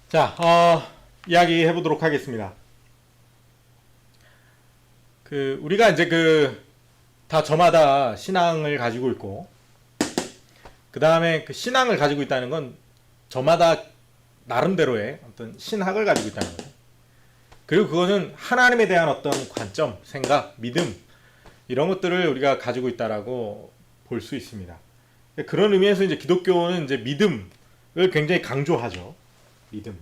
자, 이야기해 보도록 하겠습니다. 우리가 이제 다 저마다 신앙을 가지고 있고, 그 다음에 그 신앙을 가지고 있다는 건 저마다 나름대로의 어떤 신학을 가지고 있다는 거예요. 그리고 그거는 하나님에 대한 어떤 관점, 생각, 믿음, 이런 것들을 우리가 가지고 있다라고 볼 수 있습니다. 그런 의미에서 이제 기독교는 이제 믿음을 굉장히 강조하죠. 믿음.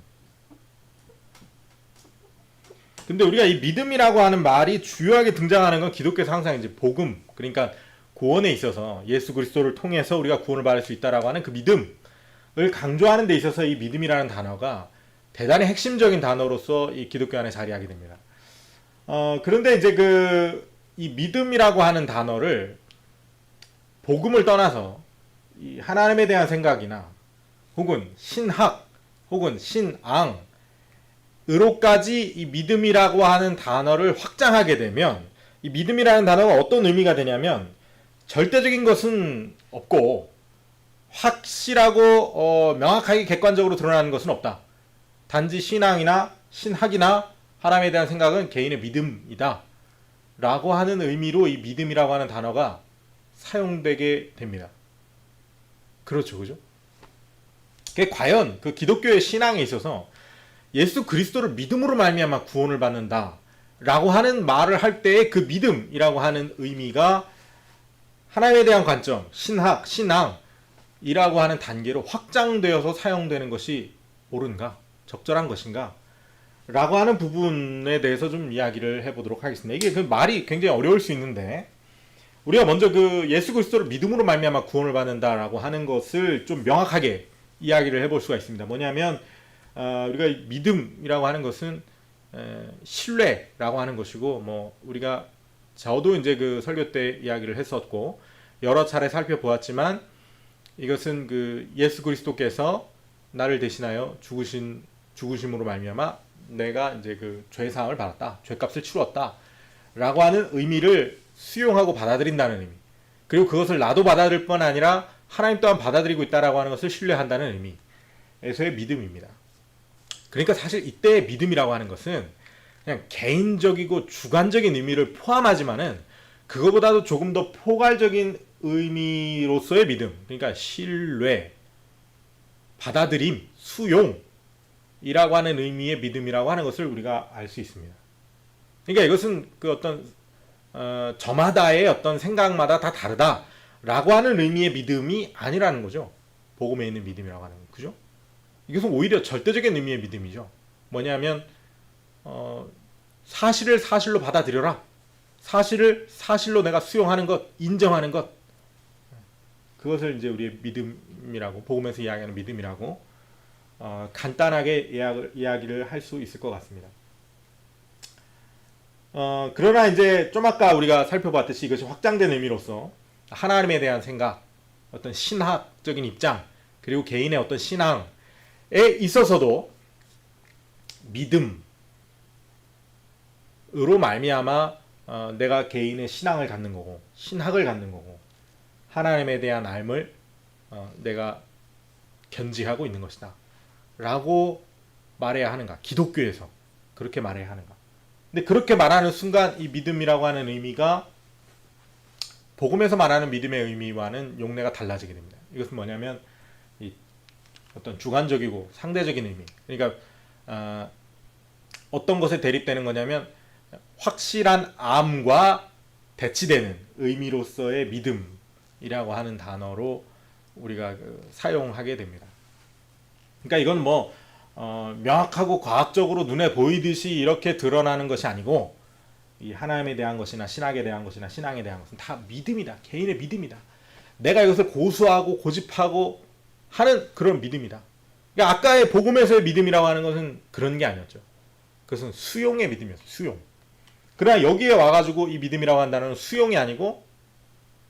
근데 우리가 이 믿음이라고 하는 말이 주요하게 등장하는 건 기독교에서 항상 이제 복음, 그러니까 구원에 있어서 예수 그리스도를 통해서 우리가 구원을 받을 수 있다라고 하는 그 믿음을 강조하는 데 있어서 이 믿음이라는 단어가 대단히 핵심적인 단어로서 이 기독교 안에 자리하게 됩니다. 그런데 이제 이 믿음이라고 하는 단어를 복음을 떠나서 이 하나님에 대한 생각이나 혹은 신학 혹은 신앙으로까지 이 믿음이라고 하는 단어를 확장하게 되면 이 믿음이라는 단어가 어떤 의미가 되냐면 절대적인 것은 없고 확실하고 명확하게 객관적으로 드러나는 것은 없다. 단지 신앙이나 신학이나 하나님에 대한 생각은 개인의 믿음이다 라고 하는 의미로 이 믿음이라고 하는 단어가 사용되게 됩니다. 그렇죠, 그죠? 과연 그 기독교의 신앙에 있어서 예수 그리스도를 믿음으로 말미암아 구원을 받는다 라고 하는 말을 할 때의 그 믿음이라고 하는 의미가 하나님에 대한 관점, 신학, 신앙이라고 하는 단계로 확장되어서 사용되는 것이 옳은가? 적절한 것인가? 라고 하는 부분에 대해서 좀 이야기를 해보도록 하겠습니다. 이게 그 말이 굉장히 어려울 수 있는데 우리가 먼저 예수 그리스도를 믿음으로 말미암아 구원을 받는다라고 하는 것을 좀 명확하게 이야기를 해볼 수가 있습니다. 뭐냐면 우리가 믿음이라고 하는 것은 신뢰라고 하는 것이고 우리가 저도 이제 설교 때 이야기를 했었고 여러 차례 살펴보았지만 이것은 예수 그리스도께서 나를 대신하여 죽으심으로 말미암아 내가 이제 죄 사함을 받았다, 죄값을 치루었다 라고 하는 의미를 수용하고 받아들인다는 의미, 그리고 그것을 나도 받아들일 뿐 아니라 하나님 또한 받아들이고 있다라고 하는 것을 신뢰한다는 의미에서의 믿음입니다. 그러니까 사실 이때의 믿음이라고 하는 것은 그냥 개인적이고 주관적인 의미를 포함하지만은 그거보다도 조금 더 포괄적인 의미로서의 믿음, 그러니까 신뢰, 받아들임, 수용이라고 하는 의미의 믿음이라고 하는 것을 우리가 알 수 있습니다. 그러니까 이것은 저마다의 어떤 생각마다 다 다르다라고 하는 의미의 믿음이 아니라는 거죠. 복음에 있는 믿음이라고 하는 거, 그죠? 이것은 오히려 절대적인 의미의 믿음이죠. 뭐냐면 사실을 사실로 받아들여라. 사실을 사실로 내가 수용하는 것, 인정하는 것. 그것을 이제 우리의 믿음이라고, 복음에서 이야기하는 믿음이라고 간단하게 이야기를 할 수 있을 것 같습니다. 그러나 이제 좀 아까 우리가 살펴봤듯이 이것이 확장된 의미로서 하나님에 대한 생각, 어떤 신학적인 입장, 그리고 개인의 어떤 신앙에 있어서도 믿음으로 말미암아 내가 개인의 신앙을 갖는 거고 신학을 갖는 거고 하나님에 대한 알을 내가 견지하고 있는 것이다 라고 말해야 하는가? 기독교에서 그렇게 말해야 하는가? 근데 그렇게 말하는 순간 이 믿음이라고 하는 의미가 복음에서 말하는 믿음의 의미와는 용례가 달라지게 됩니다. 이것은 뭐냐면 어떤 주관적이고 상대적인 의미, 그러니까 어떤 것에 대립되는 거냐면 확실한 암과 대치되는 의미로서의 믿음이라고 하는 단어로 우리가 사용하게 됩니다. 그러니까 이건 명확하고 과학적으로 눈에 보이듯이 이렇게 드러나는 것이 아니고 이 하나님에 대한 것이나 신학에 대한 것이나 신앙에 대한 것은 다 믿음이다. 개인의 믿음이다. 내가 이것을 고수하고 고집하고 하는 그런 믿음이다. 그러니까 아까의 복음에서의 믿음이라고 하는 것은 그런 게 아니었죠. 그것은 수용의 믿음이었어요. 수용. 그러나 여기에 와가지고 이 믿음이라고 한다는 수용이 아니고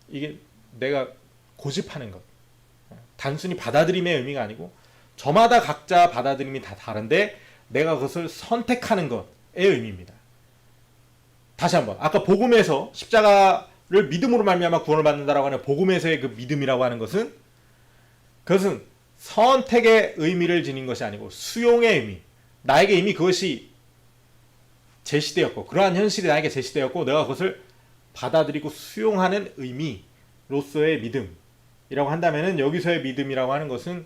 이게 내가 고집하는 것. 단순히 받아들임의 의미가 아니고 저마다 각자 받아들임이 다 다른데 내가 그것을 선택하는 것의 의미입니다. 다시 한번 아까 복음에서 십자가를 믿음으로 말미암아 구원을 받는다라고 하는 복음에서의 그 믿음이라고 하는 것은 그것은 선택의 의미를 지닌 것이 아니고 수용의 의미. 나에게 이미 그것이 제시되었고 그러한 현실이 나에게 제시되었고 내가 그것을 받아들이고 수용하는 의미로서의 믿음이라고 한다면은 여기서의 믿음이라고 하는 것은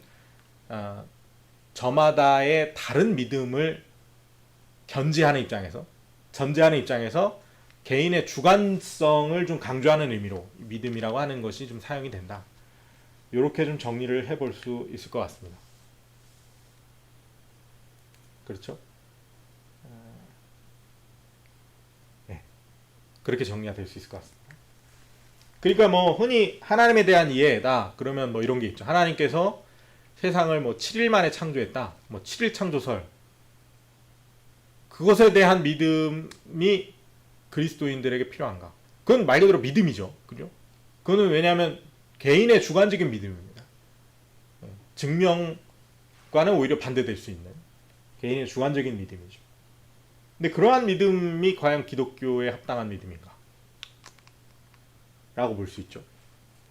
저마다의 다른 믿음을 전제하는 입장에서 개인의 주관성을 좀 강조하는 의미로 믿음이라고 하는 것이 좀 사용이 된다. 이렇게 좀 정리를 해볼 수 있을 것 같습니다. 그렇죠? 네. 그렇게 정리가 될 수 있을 것 같습니다. 그러니까 뭐 흔히 하나님에 대한 이해다. 그러면 뭐 이런 게 있죠. 하나님께서 세상을 뭐 7일 만에 창조했다. 뭐 7일 창조설. 그것에 대한 믿음이 그리스도인들에게 필요한가? 그건 말 그대로 믿음이죠. 그죠? 그거는 왜냐하면 개인의 주관적인 믿음입니다. 증명과는 오히려 반대될 수 있는 개인의 주관적인 믿음이죠. 근데 그러한 믿음이 과연 기독교에 합당한 믿음인가? 라고 볼 수 있죠.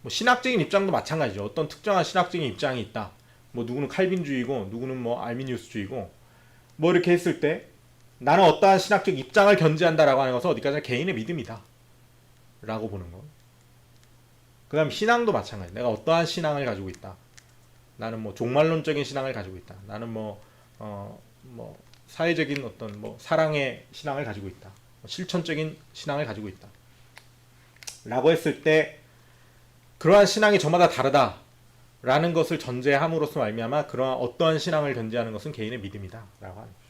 뭐 신학적인 입장도 마찬가지죠. 어떤 특정한 신학적인 입장이 있다. 뭐 누구는 칼빈주의고 누구는 뭐 알미니우스주의고 뭐 이렇게 했을 때 나는 어떠한 신학적 입장을 견지한다라고 하는 것은 어디까지나 개인의 믿음이다 라고 보는 거. 그 다음 신앙도 마찬가지. 내가 어떠한 신앙을 가지고 있다. 나는 뭐 종말론적인 신앙을 가지고 있다. 나는 뭐 사회적인 어떤 뭐 사랑의 신앙을 가지고 있다. 실천적인 신앙을 가지고 있다. 라고 했을 때 그러한 신앙이 저마다 다르다 라는 것을 전제함으로써 말미암아 그러한 어떠한 신앙을 견지하는 것은 개인의 믿음이다 라고 하는 거죠.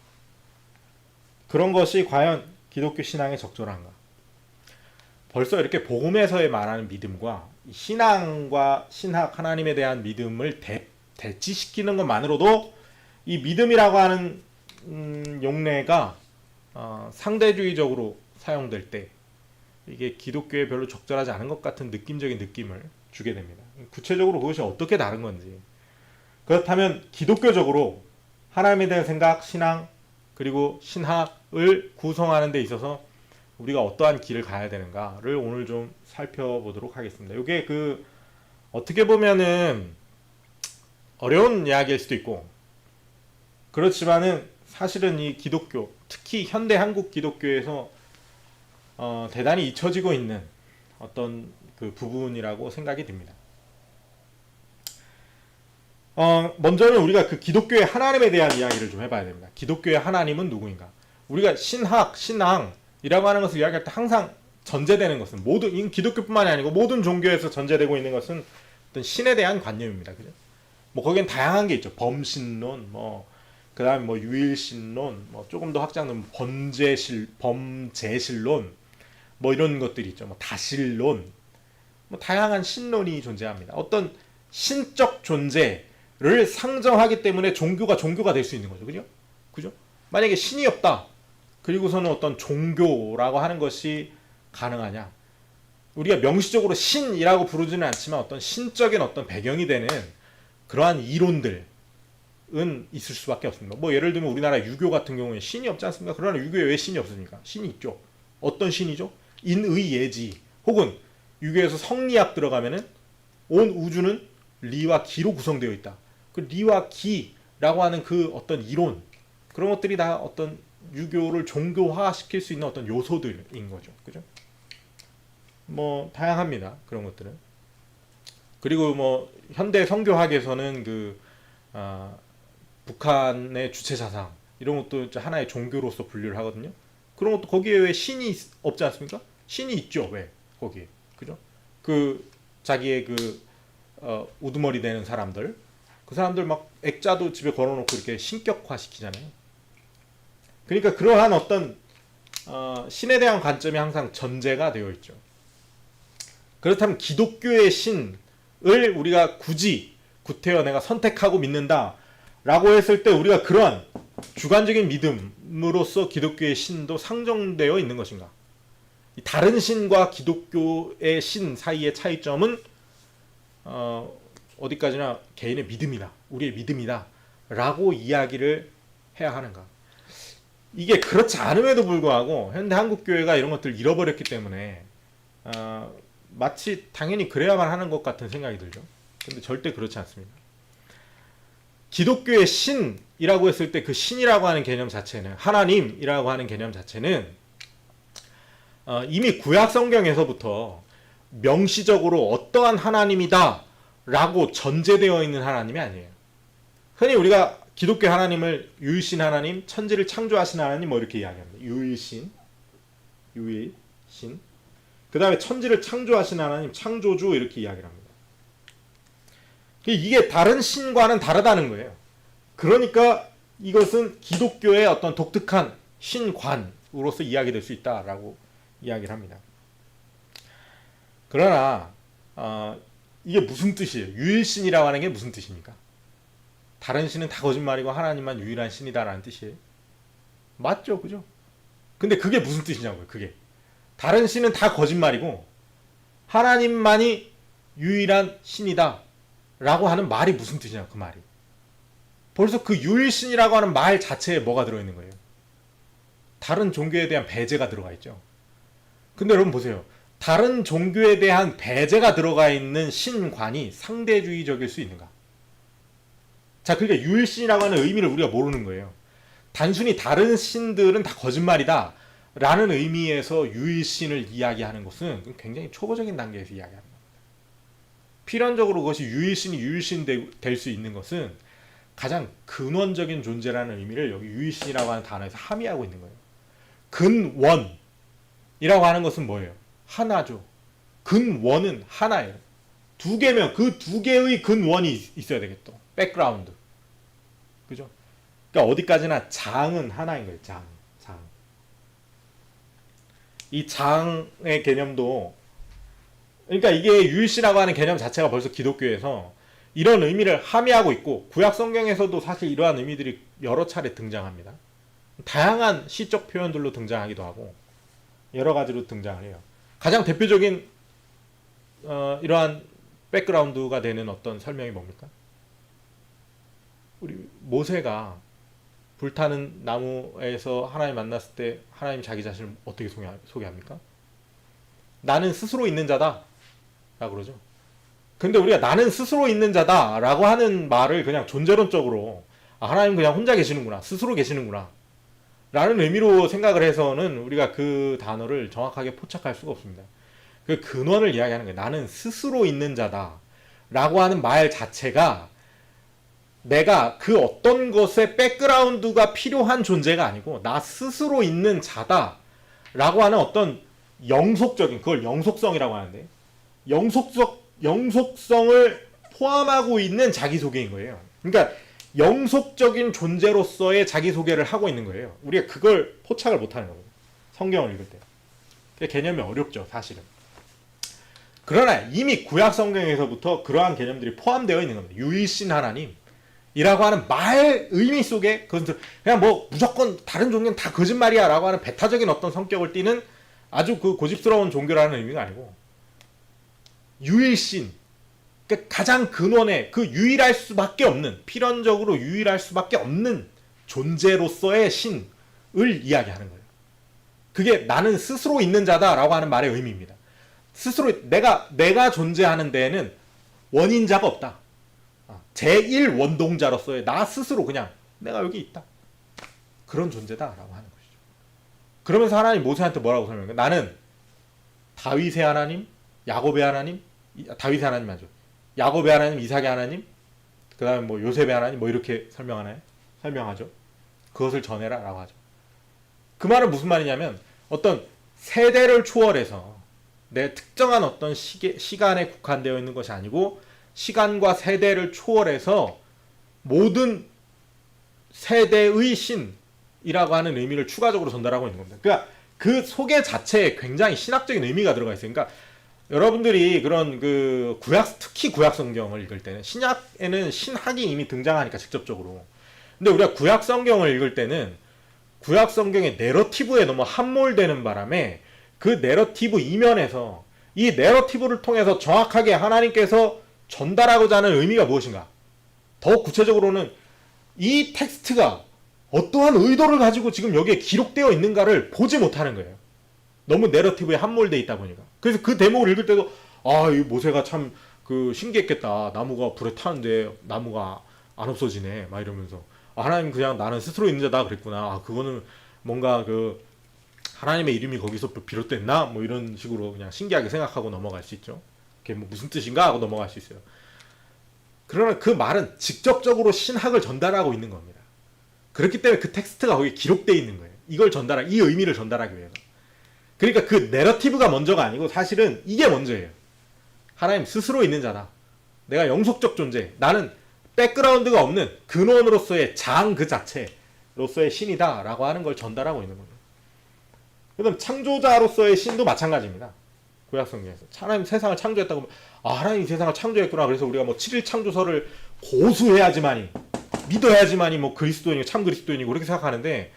그런 것이 과연 기독교 신앙에 적절한가? 벌써 이렇게 복음에서의 말하는 믿음과 신앙과 신학 하나님에 대한 믿음을 대치시키는 것만으로도 이 믿음이라고 하는 용례가 상대주의적으로 사용될 때 이게 기독교에 별로 적절하지 않은 것 같은 느낌적인 느낌을 주게 됩니다. 구체적으로 그것이 어떻게 다른 건지. 그렇다면 기독교적으로 하나님에 대한 생각, 신앙, 그리고 신학을 구성하는 데 있어서 우리가 어떠한 길을 가야 되는가를 오늘 좀 살펴보도록 하겠습니다. 이게 어떻게 보면은 어려운 이야기일 수도 있고 그렇지만은 사실은 이 기독교, 특히 현대 한국 기독교에서 대단히 잊혀지고 있는 어떤 그 부분이라고 생각이 듭니다. 먼저는 우리가 그 기독교의 하나님에 대한 이야기를 좀 해봐야 됩니다. 기독교의 하나님은 누구인가? 우리가 신학, 신앙이라고 하는 것을 이야기할 때 항상 전제되는 것은 모든 기독교뿐만이 아니고 모든 종교에서 전제되고 있는 것은 어떤 신에 대한 관념입니다. 그죠? 뭐 거기엔 다양한 게 있죠. 범신론, 그다음에 유일신론, 조금 더 확장되면 범제실론, 이런 것들이 있죠. 다실론, 다양한 신론이 존재합니다. 어떤 신적 존재를 상정하기 때문에 종교가 될 수 있는 거죠. 그죠? 만약에 신이 없다. 그리고서는 어떤 종교라고 하는 것이 가능하냐? 우리가 명시적으로 신이라고 부르지는 않지만 어떤 신적인 어떤 배경이 되는 그러한 이론들은 있을 수밖에 없습니다. 예를 들면 우리나라 유교 같은 경우에 신이 없지 않습니까? 그러나 유교에 왜 신이 없습니까? 신이 있죠. 어떤 신이죠? 인의예지. 혹은 유교에서 성리학 들어가면은 온 우주는 리와 기로 구성되어 있다. 그 리와 기라고 하는 그 어떤 이론, 그런 것들이 다 어떤 유교를 종교화시킬 수 있는 어떤 요소들인 거죠. 그죠? 다양합니다. 그런 것들은. 그리고 현대 성교학에서는 북한의 주체사상 이런 것도 하나의 종교로서 분류를 하거든요. 그런 것도 거기에 왜 신이 없지 않습니까? 신이 있죠. 왜? 거기에. 그죠? 자기의 우두머리 되는 사람들, 그 사람들 액자도 집에 걸어놓고 이렇게 신격화 시키잖아요. 그러니까 그러한 어떤 신에 대한 관점이 항상 전제가 되어 있죠. 그렇다면 기독교의 신을 우리가 굳이 구태여 내가 선택하고 믿는다 라고 했을 때 우리가 그러한 주관적인 믿음으로서 기독교의 신도 상정되어 있는 것인가? 다른 신과 기독교의 신 사이의 차이점은 어디까지나 개인의 믿음이다, 우리의 믿음이다 라고 이야기를 해야 하는가? 이게 그렇지 않음에도 불구하고 현대 한국교회가 이런 것들을 잃어버렸기 때문에 마치 당연히 그래야만 하는 것 같은 생각이 들죠. 근데 절대 그렇지 않습니다. 기독교의 신이라고 했을 때 그 신이라고 하는 개념 자체는, 하나님이라고 하는 개념 자체는 이미 구약 성경에서부터 명시적으로 어떠한 하나님이다 라고 전제되어 있는 하나님이 아니에요. 흔히 우리가 기독교 하나님을 유일신 하나님, 천지를 창조하신 하나님 뭐 이렇게 이야기합니다. 유일신. 그 다음에 천지를 창조하신 하나님, 창조주 이렇게 이야기를 합니다. 이게 다른 신과는 다르다는 거예요. 그러니까 이것은 기독교의 어떤 독특한 신관으로서 이야기될 수 있다라고 이야기를 합니다. 그러나 이게 무슨 뜻이에요? 유일신이라고 하는 게 무슨 뜻입니까? 다른 신은 다 거짓말이고 하나님만 유일한 신이다라는 뜻이에요. 맞죠? 그죠? 근데 그게 무슨 뜻이냐고요. 그게 다른 신은 다 거짓말이고 하나님만이 유일한 신이다 라고 하는 말이 무슨 뜻이냐, 그 말이. 벌써 그 유일신이라고 하는 말 자체에 뭐가 들어있는 거예요? 다른 종교에 대한 배제가 들어가 있죠. 근데 여러분 보세요. 다른 종교에 대한 배제가 들어가 있는 신관이 상대주의적일 수 있는가? 자, 그러니까 유일신이라고 하는 의미를 우리가 모르는 거예요. 단순히 다른 신들은 다 거짓말이다 라는 의미에서 유일신을 이야기하는 것은 굉장히 초보적인 단계에서 이야기하는 겁니다. 필연적으로 그것이 유일신이 유일신 될 수 있는 것은 가장 근원적인 존재라는 의미를 여기 유일신이라고 하는 단어에서 함의하고 있는 거예요. 근원이라고 하는 것은 뭐예요? 하나죠. 근원은 하나예요. 두 개면 그 두 개의 근원이 있어야 되겠죠. 백그라운드. 그죠? 그러니까 어디까지나 장은 하나인 거예요. 장. 이 장의 개념도, 그러니까 이게 유일신이라고 하는 개념 자체가 벌써 기독교에서 이런 의미를 함의하고 있고, 구약 성경에서도 사실 이러한 의미들이 여러 차례 등장합니다. 다양한 시적 표현들로 등장하기도 하고 여러 가지로 등장을 해요. 가장 대표적인 이러한 백그라운드가 되는 어떤 설명이 뭡니까? 우리 모세가 불타는 나무에서 하나님 만났을 때 하나님 자기 자신을 어떻게 소개합니까? 나는 스스로 있는 자다 라고 그러죠. 근데 우리가 나는 스스로 있는 자다 라고 하는 말을 그냥 존재론적으로 하나님 그냥 혼자 계시는구나, 스스로 계시는구나 라는 의미로 생각을 해서는 우리가 그 단어를 정확하게 포착할 수가 없습니다. 그 근원을 이야기하는 거예요. 나는 스스로 있는 자다 라고 하는 말 자체가 내가 그 어떤 것의 백그라운드가 필요한 존재가 아니고 나 스스로 있는 자다 라고 하는 어떤 영속적인, 그걸 영속성이라고 하는데, 영속성을 포함하고 있는 자기소개인 거예요. 그러니까 영속적인 존재로서의 자기소개를 하고 있는 거예요. 우리가 그걸 포착을 못하는 거예요. 성경을 읽을 때. 그 개념이 어렵죠, 사실은. 그러나 이미 구약 성경에서부터 그러한 개념들이 포함되어 있는 겁니다. 유일신 하나님이라고 하는 말 의미 속에, 그것은 그냥 뭐 무조건 다른 종교는 다 거짓말이야 라고 하는 배타적인 어떤 성격을 띠는 아주 그 고집스러운 종교라는 의미가 아니고, 유일신, 그러니까 가장 근원의 그 유일할 수밖에 없는, 필연적으로 유일할 수밖에 없는 존재로서의 신을 이야기하는 거예요. 그게 나는 스스로 있는 자다라고 하는 말의 의미입니다. 스스로 내가 존재하는 데에는 원인자가 없다. 제1 원동자로서의 나 스스로 그냥 내가 여기 있다. 그런 존재다라고 하는 것이죠. 그러면서 하나님 모세한테 뭐라고 설명해요? 나는 다윗의 하나님, 야곱의 하나님, 다윗의 하나님 맞죠? 야곱의 하나님, 이삭의 하나님, 그 다음에 뭐 요셉의 하나님, 뭐 이렇게 설명하죠. 그것을 전해라라고 하죠. 그 말은 무슨 말이냐면, 어떤 세대를 초월해서 내 특정한 어떤 시간에 국한되어 있는 것이 아니고, 시간과 세대를 초월해서 모든 세대의 신이라고 하는 의미를 추가적으로 전달하고 있는 겁니다. 그러니까 그 소개 자체에 굉장히 신학적인 의미가 들어가 있어요. 그러니까 여러분들이 그런 그 특히 구약 성경을 읽을 때는, 신약에는 신학이 이미 등장하니까 직접적으로. 근데 우리가 구약 성경을 읽을 때는 구약 성경의 내러티브에 너무 함몰되는 바람에 그 내러티브 이면에서 이 내러티브를 통해서 정확하게 하나님께서 전달하고자 하는 의미가 무엇인가? 더 구체적으로는 이 텍스트가 어떠한 의도를 가지고 지금 여기에 기록되어 있는가를 보지 못하는 거예요. 너무 내러티브에 함몰되어 있다 보니까. 그래서 그 대목을 읽을 때도 이 모세가 참 그 신기했겠다. 나무가 불에 타는데 나무가 안 없어지네 막 이러면서 하나님 그냥 나는 스스로 있는 자다 그랬구나. 그거는 뭔가 그 하나님의 이름이 거기서 비롯됐나 뭐 이런 식으로 그냥 신기하게 생각하고 넘어갈 수 있죠. 그게 뭐 무슨 뜻인가 하고 넘어갈 수 있어요. 그러나 그 말은 직접적으로 신학을 전달하고 있는 겁니다. 그렇기 때문에 그 텍스트가 거기에 기록되어 있는 거예요. 이걸 이 의미를 전달하기 위해서. 그러니까 그 내러티브가 먼저가 아니고 사실은 이게 먼저예요. 하나님 스스로 있는 자다. 내가 영속적 존재. 나는 백그라운드가 없는 근원으로서의 장 그 자체로서의 신이다 라고 하는 걸 전달하고 있는 거죠. 그다음 창조자로서의 신도 마찬가지입니다. 구약성경에서 하나님 세상을 창조했다고 하나님이 세상을 창조했구나. 그래서 우리가 뭐 7일 창조설을 고수해야지만이 믿어야지만이 뭐 그리스도인이고 참 그리스도인이고 그렇게 생각하는데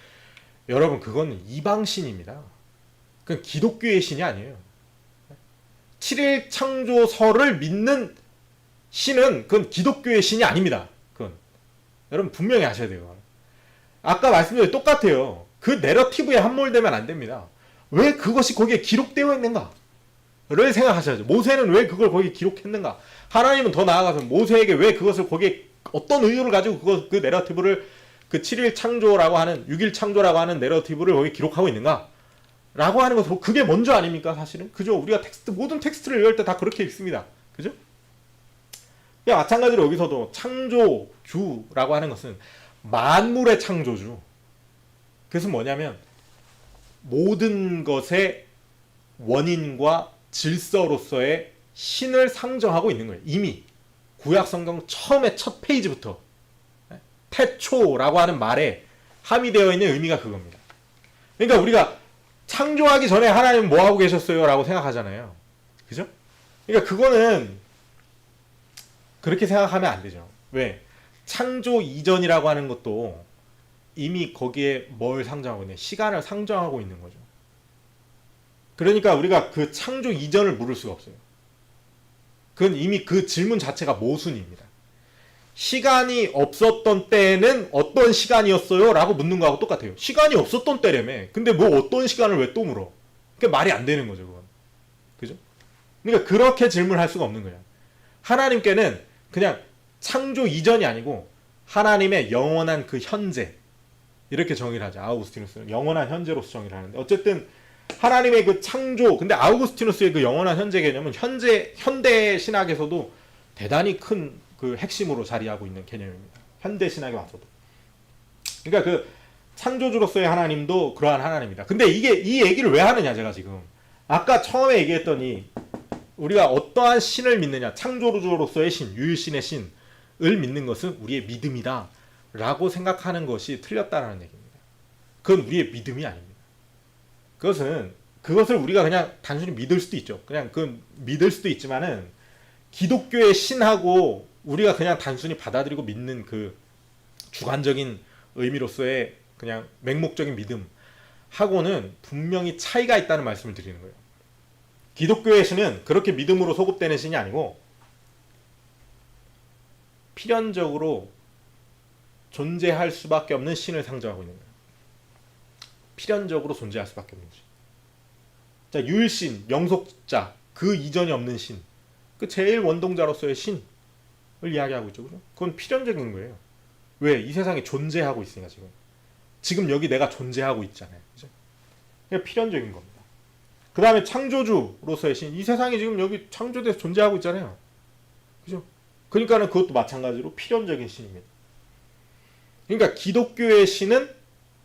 여러분 그건 이방신입니다. 그건 기독교의 신이 아니에요. 7일 창조설을 믿는 신은 그건 기독교의 신이 아닙니다. 그건 여러분 분명히 아셔야 돼요. 아까 말씀드린 똑같아요. 그 내러티브에 함몰되면 안 됩니다. 왜 그것이 거기에 기록되어 있는가? 를 생각하셔야죠. 모세는 왜 그걸 거기에 기록했는가? 하나님은 더 나아가서 모세에게 왜 그것을 거기에 어떤 의도를 가지고 그 내러티브를 그 7일 창조라고 하는 6일 창조라고 하는 내러티브를 거기에 기록하고 있는가? 라고 하는 것은 그게 먼저 아닙니까? 사실은 그죠? 우리가 모든 텍스트를 읽을 때 다 그렇게 읽습니다. 그죠? 마찬가지로 여기서도 창조주라고 하는 것은 만물의 창조주. 그것은 뭐냐면 모든 것의 원인과 질서로서의 신을 상정하고 있는 거예요. 이미 구약성경 처음에 첫 페이지부터 태초라고 하는 말에 함의되어 있는 의미가 그겁니다. 그러니까 우리가 창조하기 전에 하나님은 뭐 하고 계셨어요? 라고 생각하잖아요. 그죠? 그러니까 그거는 그렇게 생각하면 안 되죠. 왜? 창조 이전이라고 하는 것도 이미 거기에 뭘 상정하고 있냐? 시간을 상정하고 있는 거죠. 그러니까 우리가 그 창조 이전을 물을 수가 없어요. 그건 이미 그 질문 자체가 모순입니다. 시간이 없었던 때에는 어떤 시간이었어요? 라고 묻는 거하고 똑같아요. 시간이 없었던 때라며. 근데 뭐 어떤 시간을 왜 또 물어? 그게 말이 안 되는 거죠, 그건. 그죠? 그러니까 그렇게 질문할 수가 없는 거야. 하나님께는 그냥 창조 이전이 아니고 하나님의 영원한 그 현재. 이렇게 정의를 하죠. 아우구스티누스는 영원한 현재로서 정의를 하는데 어쨌든 하나님의 그 창조, 근데 아우구스티누스의 그 영원한 현재 개념은 현대 신학에서도 대단히 큰 그 핵심으로 자리하고 있는 개념입니다. 현대 신학에 와서도. 그러니까 그 창조주로서의 하나님도 그러한 하나님입니다. 근데 이 얘기를 왜 하느냐, 제가 지금. 아까 처음에 얘기했더니 우리가 어떠한 신을 믿느냐, 창조주로서의 신, 유일신의 신을 믿는 것은 우리의 믿음이다 라고 생각하는 것이 틀렸다는 얘기입니다. 그건 우리의 믿음이 아닙니다. 그것을 우리가 그냥 단순히 믿을 수도 있죠. 그냥 그건 믿을 수도 있지만은 기독교의 신하고 우리가 그냥 단순히 받아들이고 믿는 그 주관적인 의미로서의 그냥 맹목적인 믿음하고는 분명히 차이가 있다는 말씀을 드리는 거예요. 기독교의 신은 그렇게 믿음으로 소급되는 신이 아니고 필연적으로 존재할 수밖에 없는 신을 상정하고 있는 거예요. 필연적으로 존재할 수밖에 없는 신. 자, 유일신, 영속자, 그 이전이 없는 신. 그 제일 원동자로서의 신을 이야기하고 있죠. 그죠? 그건 필연적인 거예요. 왜? 이 세상에 존재하고 있으니까 지금 여기 내가 존재하고 있잖아요. 그죠? 그게 필연적인 겁니다. 그 다음에 창조주로서의 신. 이 세상이 지금 여기 창조돼서 존재하고 있잖아요. 그죠? 그러니까는 그것도 마찬가지로 필연적인 신입니다. 그러니까 기독교의 신은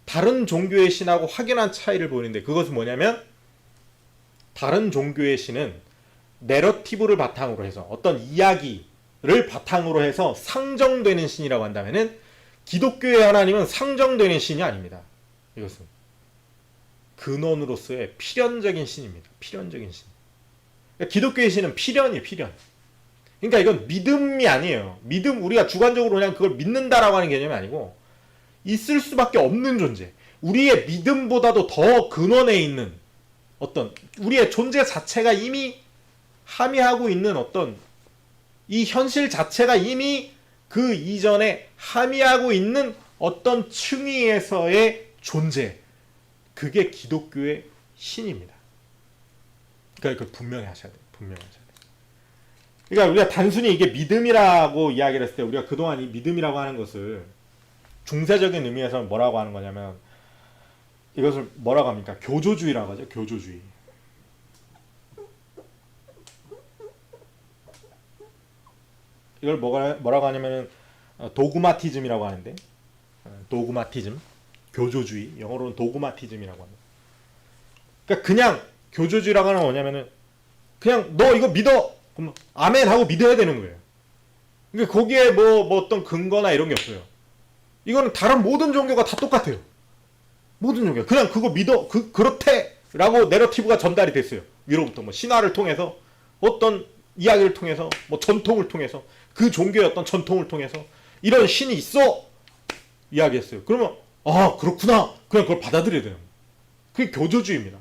다른 종교의 신하고 확연한 차이를 보이는데 그것은 뭐냐면 다른 종교의 신은 내러티브를 바탕으로 해서 어떤 이야기를 바탕으로 해서 상정되는 신이라고 한다면은 기독교의 하나님은 상정되는 신이 아닙니다. 이것은 근원으로서의 필연적인 신입니다. 필연적인 신. 그러니까 기독교의 신은 필연. 그러니까 이건 믿음이 아니에요. 믿음, 우리가 주관적으로 그냥 그걸 믿는다라고 하는 개념이 아니고 있을 수밖에 없는 존재. 우리의 믿음보다도 더 근원에 있는 어떤 우리의 존재 자체가 이미 함의하고 있는 어떤 이 현실 자체가 이미 그 이전에 함의하고 있는 어떤 층위에서의 존재. 그게 기독교의 신입니다. 그러니까 이걸 분명히 하셔야 돼요. 분명히 하셔야 돼요. 그러니까 우리가 단순히 이게 믿음이라고 이야기를 했을 때 우리가 그동안 이 믿음이라고 하는 것을 중세적인 의미에서 뭐라고 하는 거냐면 이것을 뭐라고 합니까? 교조주의라고 하죠. 교조주의. 이걸 뭐라고 하냐면은 도그마티즘이라고 하는데 도그마티즘, 교조주의, 영어로는 도그마티즘이라고 합니다. 그러니까 그냥 교조주의라고 하는 건 뭐냐면은 그냥 너 이거 믿어, 그럼 아멘 하고 믿어야 되는 거예요. 그러니까 거기에 뭐 어떤 근거나 이런 게 없어요. 이거는 다른 모든 종교가 다 똑같아요. 모든 종교 그냥 그거 믿어, 그렇대라고 내러티브가 전달이 됐어요. 위로부터 뭐 신화를 통해서 어떤 이야기를 통해서 뭐 전통을 통해서 그 종교의 어떤 전통을 통해서 이런 신이 있어 이야기했어요. 그러면 아 그렇구나 그냥 그걸 받아들여야 돼요. 그게 교조주의입니다.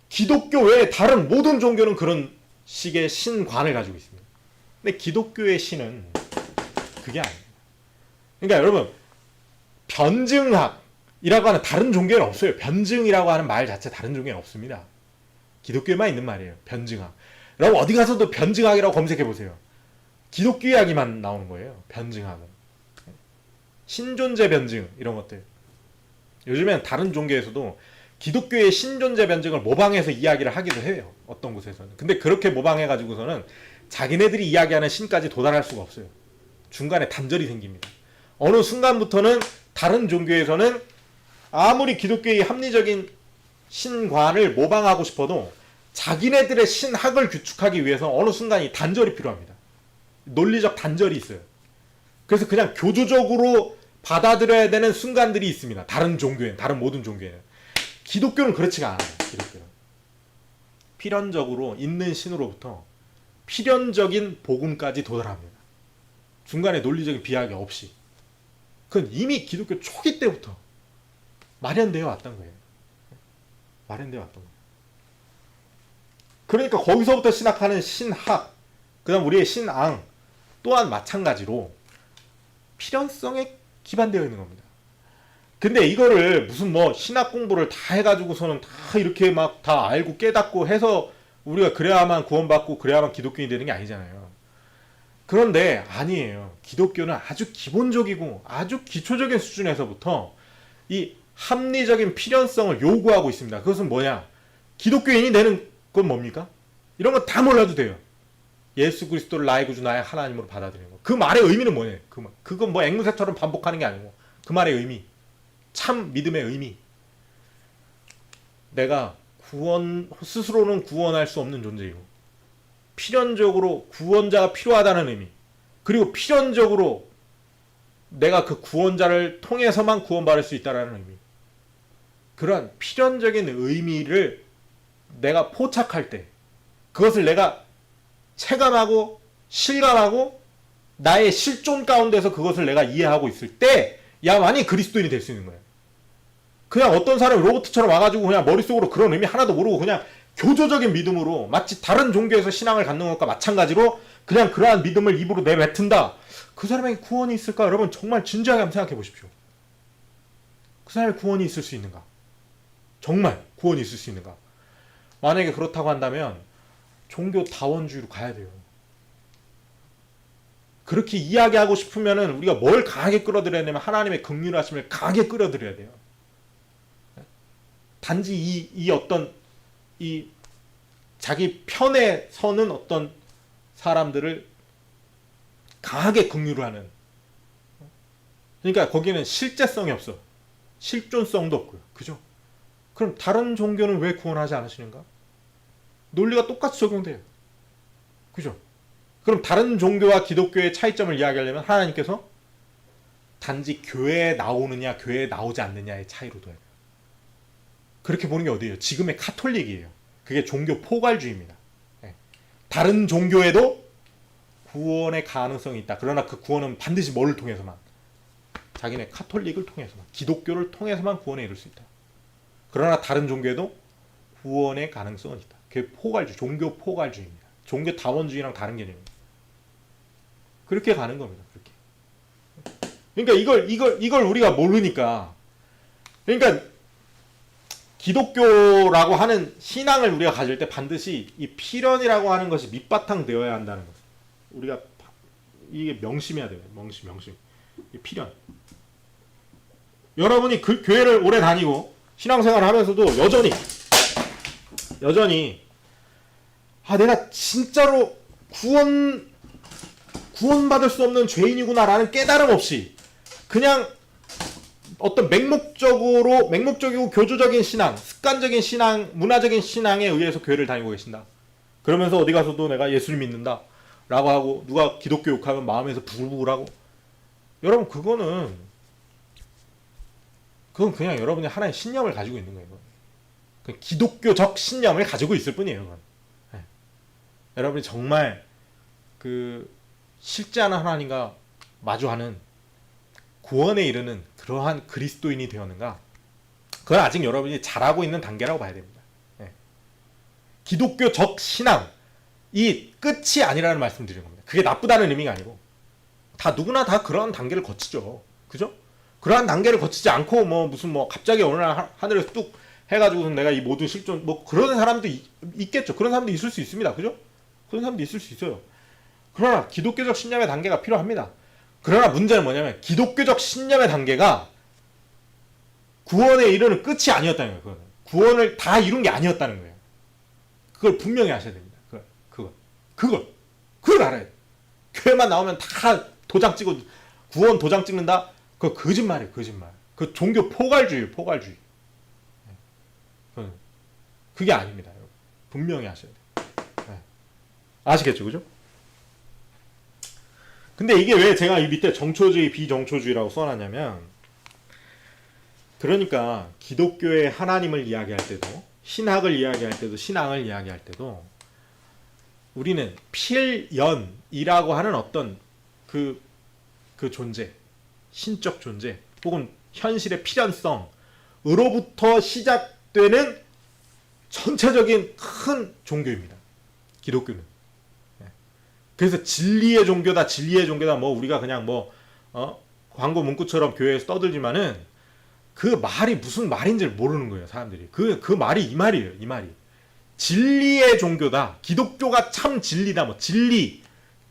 기독교 외에 다른 모든 종교는 그런 식의 신관을 가지고 있습니다. 근데 기독교의 신은 그게 아닙니다. 그러니까 여러분 변증학이라고 하는 다른 종교에는 없어요. 변증이라고 하는 말 자체 다른 종교에는 없습니다. 기독교에만 있는 말이에요. 변증학. 여러분 어디 가서도 변증학이라고 검색해 보세요. 기독교 이야기만 나오는 거예요. 변증학은. 신존재 변증 이런 것들. 요즘엔 다른 종교에서도 기독교의 신존재 변증을 모방해서 이야기를 하기도 해요. 어떤 곳에서는. 근데 그렇게 모방해가지고서는 자기네들이 이야기하는 신까지 도달할 수가 없어요. 중간에 단절이 생깁니다. 어느 순간부터는 다른 종교에서는 아무리 기독교의 합리적인 신관을 모방하고 싶어도 자기네들의 신학을 구축하기 위해서 어느 순간 이 단절이 필요합니다. 논리적 단절이 있어요. 그래서 그냥 교조적으로 받아들여야 되는 순간들이 있습니다. 다른 종교에는, 다른 모든 종교에는. 기독교는 그렇지가 않아요. 기독교는 필연적으로 있는 신으로부터 필연적인 복음까지 도달합니다. 중간에 논리적인 비약이 없이. 그건 이미 기독교 초기 때부터 마련되어 왔던 거예요. 마련되어 왔던 거예요. 그러니까 거기서부터 시작하는 신학, 그 다음 우리의 신앙 또한 마찬가지로 필연성에 기반되어 있는 겁니다. 근데 이거를 무슨 뭐 신학 공부를 다 해가지고서는 다 이렇게 막 다 알고 깨닫고 해서 우리가 그래야만 구원받고 그래야만 기독교인이 되는 게 아니잖아요. 그런데 아니에요. 기독교는 아주 기본적이고 아주 기초적인 수준에서부터 이 합리적인 필연성을 요구하고 있습니다. 그것은 뭐냐? 기독교인이 되는 건 뭡니까? 이런 건 다 몰라도 돼요. 예수 그리스도를 나의 구주 나의 하나님으로 받아들이는 거. 그 말의 의미는 뭐냐? 그건 뭐 앵무새처럼 반복하는 게 아니고 그 말의 의미, 참 믿음의 의미. 내가 스스로는 구원할 수 없는 존재이고 필연적으로 구원자가 필요하다는 의미, 그리고 필연적으로 내가 그 구원자를 통해서만 구원받을 수 있다는 의미. 그런 필연적인 의미를 내가 포착할 때 그것을 내가 체감하고 실감하고 나의 실존 가운데서 그것을 내가 이해하고 있을 때 야만이 그리스도인이 될 수 있는 거예요. 그냥 어떤 사람이 로봇처럼 와가지고 그냥 머릿속으로 그런 의미 하나도 모르고 그냥 교조적인 믿음으로 마치 다른 종교에서 신앙을 갖는 것과 마찬가지로 그냥 그러한 믿음을 입으로 내뱉은다. 그 사람에게 구원이 있을까? 여러분 정말 진지하게 한번 생각해 보십시오. 그 사람의 구원이 있을 수 있는가? 정말 구원이 있을 수 있는가? 만약에 그렇다고 한다면 종교 다원주의로 가야 돼요. 그렇게 이야기하고 싶으면은 우리가 뭘 강하게 끌어들여야 되냐면 하나님의 긍휼하심을 강하게 끌어들여야 돼요. 단지 이 어떤 이 자기 편에 서는 어떤 사람들을 강하게 긍휼을 하는. 그러니까 거기는 실제성이 없어. 실존성도 없고요. 그죠? 그럼 다른 종교는 왜 구원하지 않으시는가? 논리가 똑같이 적용돼요. 그죠? 그럼 다른 종교와 기독교의 차이점을 이야기하려면 하나님께서 단지 교회에 나오느냐 교회에 나오지 않느냐의 차이로 둬요. 그렇게 보는 게 어디예요? 지금의 카톨릭이에요. 그게 종교 포괄주의입니다. 다른 종교에도 구원의 가능성이 있다. 그러나 그 구원은 반드시 뭐를 통해서만? 자기네 카톨릭을 통해서만, 기독교를 통해서만 구원에 이를 수 있다. 그러나 다른 종교에도 구원의 가능성은 있다. 그게 포괄주의, 종교 포괄주의입니다. 종교 다원주의랑 다른 개념입니다. 그렇게 가는 겁니다. 그렇게. 그러니까 이걸 우리가 모르니까, 그러니까 기독교라고 하는 신앙을 우리가 가질 때 반드시 이 필연이라고 하는 것이 밑바탕 되어야 한다는 것. 우리가 이게 명심해야 돼요. 명심. 이 필연. 여러분이 그 교회를 오래 다니고 신앙생활을 하면서도 여전히 내가 진짜로 구원받을 수 없는 죄인이구나라는 깨달음 없이 그냥 어떤 맹목적이고 교조적인 신앙, 습관적인 신앙, 문화적인 신앙에 의해서 교회를 다니고 계신다. 그러면서 어디 가서도 내가 예수를 믿는다 라고 하고 누가 기독교 욕하면 마음에서 부글부글하고, 여러분 그건 그냥 여러분이 하나의 신념을 가지고 있는 거예요. 기독교적 신념을 가지고 있을 뿐이에요. 그건. 네. 여러분이 정말 그 실제하는 하나님과 마주하는 구원에 이르는 그러한 그리스도인이 되었는가? 그건 아직 여러분이 잘하고 있는 단계라고 봐야 됩니다. 네. 기독교적 신앙, 이 끝이 아니라는 말씀 드리는 겁니다. 그게 나쁘다는 의미가 아니고 누구나 다 그런 단계를 거치죠. 그죠? 그러한 단계를 거치지 않고 무슨 갑자기 어느 날 하늘에서 뚝 해가지고 내가 이 모든 실존 그런 사람도 있겠죠. 그런 사람도 있을 수 있습니다. 그죠? 그런 사람도 있을 수 있어요. 그러나 기독교적 신념의 단계가 필요합니다. 그러나 문제는 뭐냐면 기독교적 신념의 단계가 구원에 이르는 끝이 아니었다는 거예요. 구원을 다 이룬 게 아니었다는 거예요. 그걸 분명히 아셔야 됩니다. 그걸 알아야 돼요. 교회만 나오면 다 도장 찍고 구원 도장 찍는다? 그거 거짓말이에요. 거짓말. 그 종교 포괄주의예요. 포괄주의. 그게 아닙니다. 여러분. 분명히 아셔야 돼요. 네. 아시겠죠? 그죠? 근데 이게 왜 제가 이 밑에 정초주의, 비정초주의라고 써놨냐면, 그러니까 기독교의 하나님을 이야기할 때도, 신학을 이야기할 때도, 신앙을 이야기할 때도 우리는 필연이라고 하는 어떤 그 존재, 신적 존재 혹은 현실의 필연성으로부터 시작되는 전체적인 큰 종교입니다. 기독교는. 그래서 진리의 종교다 우리가 그냥 광고 문구처럼 교회에서 떠들지만은 그 말이 무슨 말인지를 모르는 거예요. 사람들이. 그 말이 이 말이에요. 이 말이. 진리의 종교다. 기독교가 참 진리다. 진리.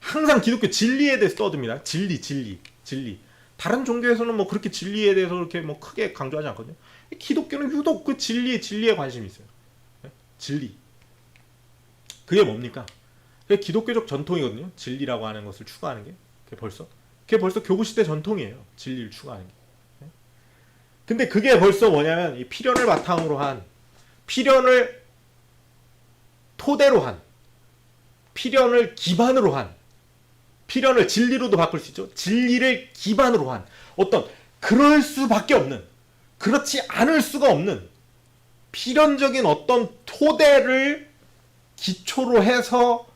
항상 기독교 진리에 대해서 떠듭니다. 진리. 다른 종교에서는 그렇게 진리에 대해서 그렇게 크게 강조하지 않거든요. 기독교는 유독 그 진리에 관심이 있어요. 진리. 그게 뭡니까? 그게 기독교적 전통이거든요. 진리라고 하는 것을 추구하는 게. 그게 벌써 교구시대 전통이에요. 진리를 추구하는 게. 근데 그게 벌써 뭐냐면 이 필연을 바탕으로 한, 필연을 토대로 한, 필연을 기반으로 한, 필연을 진리로도 바꿀 수 있죠. 진리를 기반으로 한 어떤 그럴 수밖에 없는, 그렇지 않을 수가 없는 필연적인 어떤 토대를 기초로 해서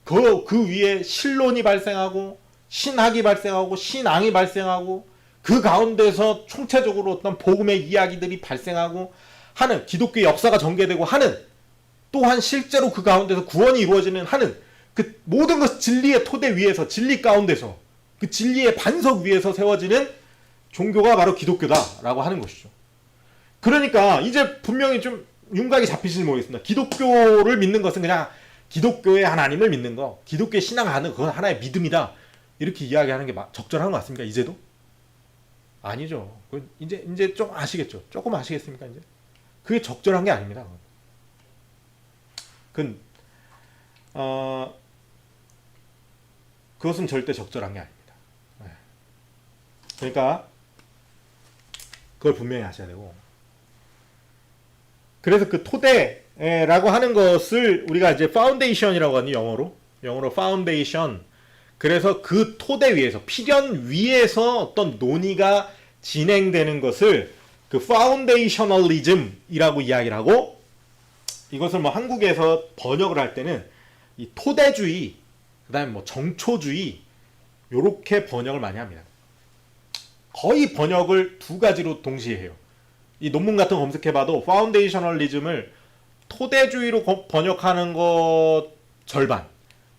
그 위에 신론이 발생하고 신학이 발생하고 신앙이 발생하고 그 가운데서 총체적으로 어떤 복음의 이야기들이 발생하고 하는, 기독교의 역사가 전개되고 하는, 또한 실제로 그 가운데서 구원이 이루어지는 하는 그 모든 것 진리의 토대 위에서, 진리 가운데서, 그 진리의 반석 위에서 세워지는 종교가 바로 기독교다라고 하는 것이죠. 그러니까 이제 분명히 좀 윤곽이 잡히실지 모르겠습니다. 기독교를 믿는 것은 그냥 기독교의 하나님을 믿는 거, 기독교의 신앙하는 그건 하나의 믿음이다, 이렇게 이야기하는 게 적절한 것 같습니까? 이제도? 아니죠. 이제 좀 아시겠죠? 조금 아시겠습니까? 이제 그게 적절한 게 아닙니다. 그것은 절대 적절한 게 아닙니다. 그러니까 그걸 분명히 아셔야 되고, 그래서 그 토대라고 하는 것을 우리가 이제 파운데이션이라고 하니, 영어로 파운데이션. 그래서 그 토대 위에서, 필연 위에서 어떤 논의가 진행되는 것을 그 파운데이셔널리즘이라고 이야기를 하고, 이것을 한국에서 번역을 할 때는 이 토대주의, 그다음에 정초주의, 요렇게 번역을 많이 합니다. 거의 번역을 두 가지로 동시에 해요. 이 논문 같은 거 검색해봐도 파운데이셔널리즘을 토대주의로 번역하는 것 절반,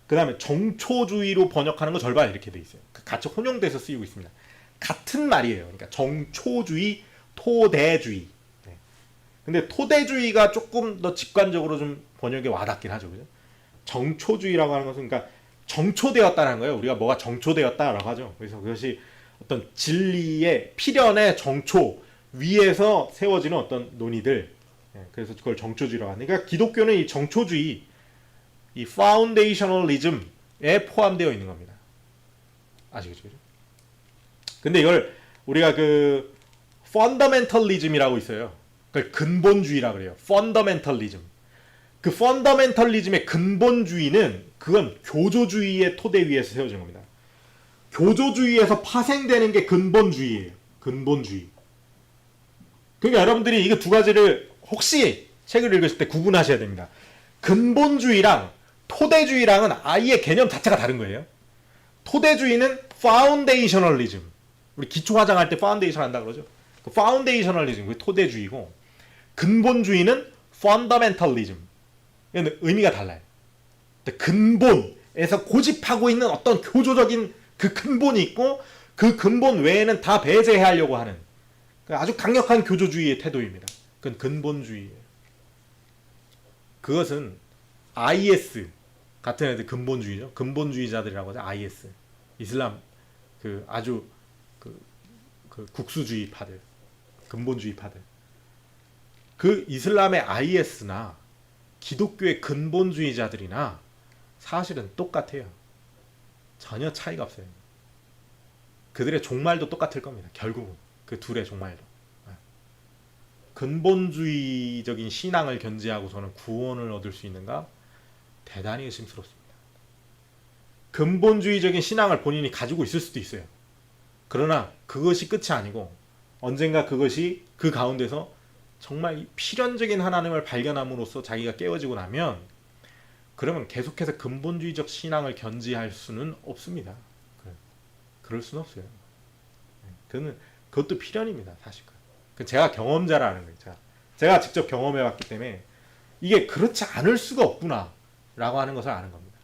그 다음에 정초주의로 번역하는 거 절반, 이렇게 돼 있어요. 같이 혼용돼서 쓰이고 있습니다. 같은 말이에요. 그러니까 정초주의, 토대주의. 근데 토대주의가 조금 더 직관적으로 좀 번역에 와닿긴 하죠. 그죠? 정초주의라고 하는 것은, 그러니까 정초되었다는 거예요. 우리가 뭐가 정초되었다라고 하죠. 그래서 그것이 어떤 진리의 필연의 정초 위에서 세워지는 어떤 논의들. 그래서 그걸 정초주의라고 하는. 그러니까 기독교는 이 정초주의, 이 파운데이셔널리즘에 포함되어 있는 겁니다. 아시겠죠? 근데 이걸 우리가 그 펀더멘털리즘이라고 있어요. 그걸 근본주의라 그래요. 펀더멘털리즘. 그 펀더멘털리즘의 근본주의는 그건 교조주의의 토대 위에서 세워진 겁니다. 교조주의에서 파생되는 게 근본주의예요. 근본주의. 그러니까 여러분들이 이거 두 가지를 혹시 책을 읽으실 때 구분하셔야 됩니다. 근본주의랑 토대주의랑은 아예 개념 자체가 다른 거예요. 토대주의는 파운데이셔널리즘. 우리 기초 화장할 때 파운데이션 한다 그러죠. 그 파운데이셔널리즘, 그 토대주의고, 근본주의는 펀더멘털리즘. 의미가 달라요. 근본에서 고집하고 있는 어떤 교조적인 그 근본이 있고, 그 근본 외에는 다 배제하려고 하는 아주 강력한 교조주의의 태도입니다. 그건 근본주의예요. 그것은 IS 같은 애들 근본주의죠. 근본주의자들이라고 하죠. IS. 이슬람 그 아주 그 국수주의파들, 근본주의파들. 그 이슬람의 IS나 기독교의 근본주의자들이나 사실은 똑같아요. 전혀 차이가 없어요. 그들의 종말도 똑같을 겁니다. 결국은 그 둘의 종말도. 근본주의적인 신앙을 견지하고서는 구원을 얻을 수 있는가? 대단히 의심스럽습니다. 근본주의적인 신앙을 본인이 가지고 있을 수도 있어요. 그러나 그것이 끝이 아니고 언젠가 그것이 그 가운데서 정말 필연적인 하나님을 발견함으로써 자기가 깨어지고 나면 그러면 계속해서 근본주의적 신앙을 견지할 수는 없습니다. 그럴 수는 없어요. 그것도 필연입니다. 사실. 제가 경험자라는 거예요. 제가 직접 경험해봤기 때문에 이게 그렇지 않을 수가 없구나 라고 하는 것을 아는 겁니다.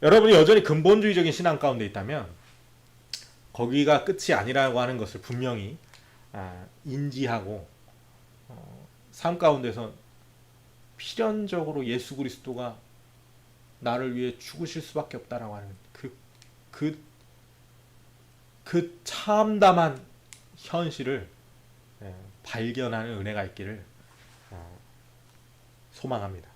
여러분이 여전히 근본주의적인 신앙 가운데 있다면 거기가 끝이 아니라고 하는 것을 분명히 인지하고 삶 가운데서 필연적으로 예수 그리스도가 나를 위해 죽으실 수밖에 없다라고 하는 그 참담한 현실을 발견하는 은혜가 있기를 소망합니다.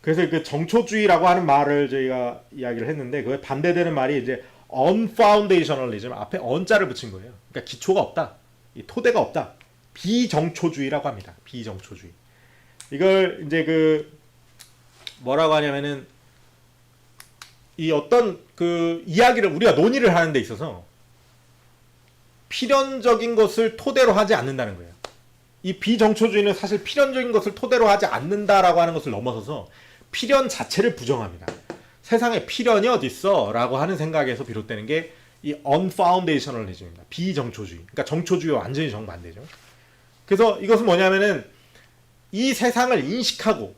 그래서 그 정초주의라고 하는 말을 저희가 이야기를 했는데 그에 반대되는 말이 이제 unfoundationalism, 앞에 on자를 붙인 거예요. 그러니까 기초가 없다, 이 토대가 없다. 비정초주의라고 합니다. 비정초주의. 이걸 이제 그 뭐라고 하냐면은 이 어떤 그 이야기를 우리가 논의를 하는 데 있어서 필연적인 것을 토대로 하지 않는다는 거예요. 이 비정초주의는 사실 필연적인 것을 토대로 하지 않는다라고 하는 것을 넘어서서 필연 자체를 부정합니다. 세상에 필연이 어디 있어? 라고 하는 생각에서 비롯되는 게 이 unfoundationalism입니다. 비정초주의. 그러니까 정초주의와 완전히 정반대죠. 그래서 이것은 뭐냐면은 이 세상을 인식하고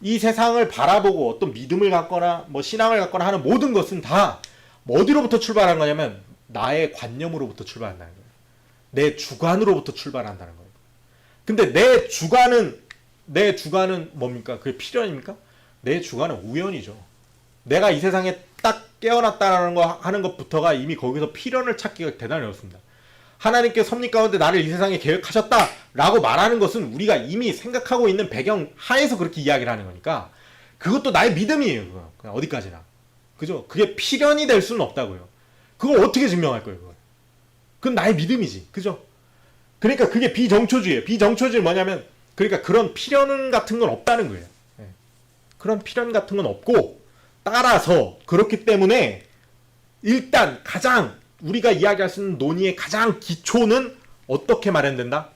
이 세상을 바라보고 어떤 믿음을 갖거나 뭐 신앙을 갖거나 하는 모든 것은 다 어디로부터 출발하는 거냐면 나의 관념으로부터 출발한다는 거예요. 내 주관으로부터 출발한다는 거예요. 근데 내 주관은 뭡니까? 그게 필연입니까? 내 주관은 우연이죠. 내가 이 세상에 딱 깨어났다는 거 하는 것부터가 이미 거기서 필연을 찾기가 대단히 어렵습니다. 하나님께 섭리 가운데 나를 이 세상에 계획하셨다라고 말하는 것은 우리가 이미 생각하고 있는 배경 하에서 그렇게 이야기를 하는 거니까 그것도 나의 믿음이에요. 그거. 그냥 어디까지나. 그죠? 그게 필연이 될 수는 없다고요. 그걸 어떻게 증명할 거예요? 그건 나의 믿음이지. 그죠? 그러니까 그게 비정초주의예요. 비정초주의는 뭐냐면 그러니까 그런 필연 같은 건 없다는 거예요. 그런 필연 같은 건 없고 따라서 그렇기 때문에 일단 가장 우리가 이야기할 수 있는 논의의 가장 기초는 어떻게 마련된다?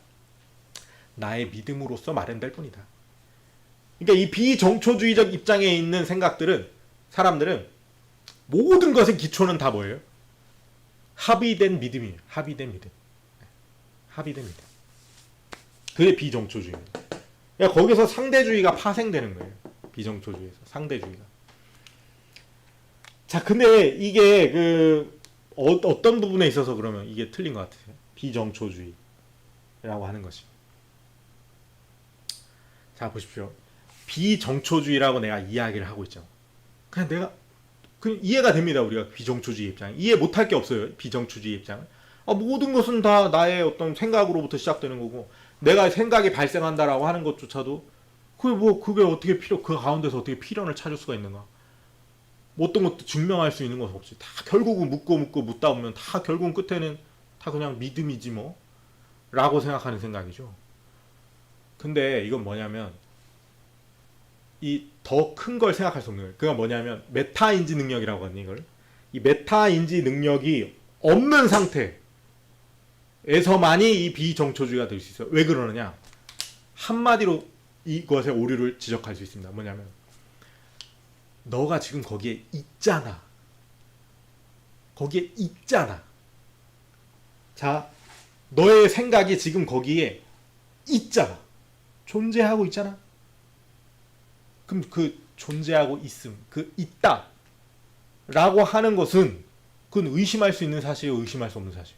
나의 믿음으로서 마련될 뿐이다. 그러니까 이 비정초주의적 입장에 있는 사람들은 모든 것의 기초는 다 뭐예요? 합의된 믿음이에요. 합의된 믿음. 합의된 믿음. 그게 비정초주의입니다. 그러니까 거기서 상대주의가 파생되는 거예요. 비정초주의에서 상대주의가. 자, 근데 이게 어떤 부분에 있어서 그러면 이게 틀린 것 같아요. 비정초주의라고 하는 것이. 자, 보십시오. 비정초주의라고 내가 이야기를 하고 있죠. 그냥 내가 그 이해가 됩니다. 우리가 비정초주의 입장 이해 못할 게 없어요. 비정초주의 입장은 모든 것은 다 나의 어떤 생각으로부터 시작되는 거고 내가 생각이 발생한다라고 하는 것조차도 그게 어떻게 그 가운데서 어떻게 필연을 찾을 수가 있는가? 뭐 어떤 것도 증명할 수 있는 것 없이 다 결국은 묻고 묻다 보면 다 결국은 끝에는 다 그냥 믿음이지 뭐 라고 생각하는 생각이죠. 근데 이건 뭐냐면 이 더 큰 걸 생각할 수 없는 거예요. 그건 뭐냐면 메타인지 능력이라고 하는 이걸 이 메타인지 능력이 없는 상태에서만이 이 비정초주의가 될 수 있어요. 왜 그러느냐? 한마디로 이것의 오류를 지적할 수 있습니다. 뭐냐면 너가 지금 거기에 있잖아. 거기에 있잖아. 자, 너의 생각이 지금 거기에 있잖아. 존재하고 있잖아. 그럼 그 존재하고 있음, 그 있다 라고 하는 것은 그건 의심할 수 있는 사실이고 의심할 수 없는 사실.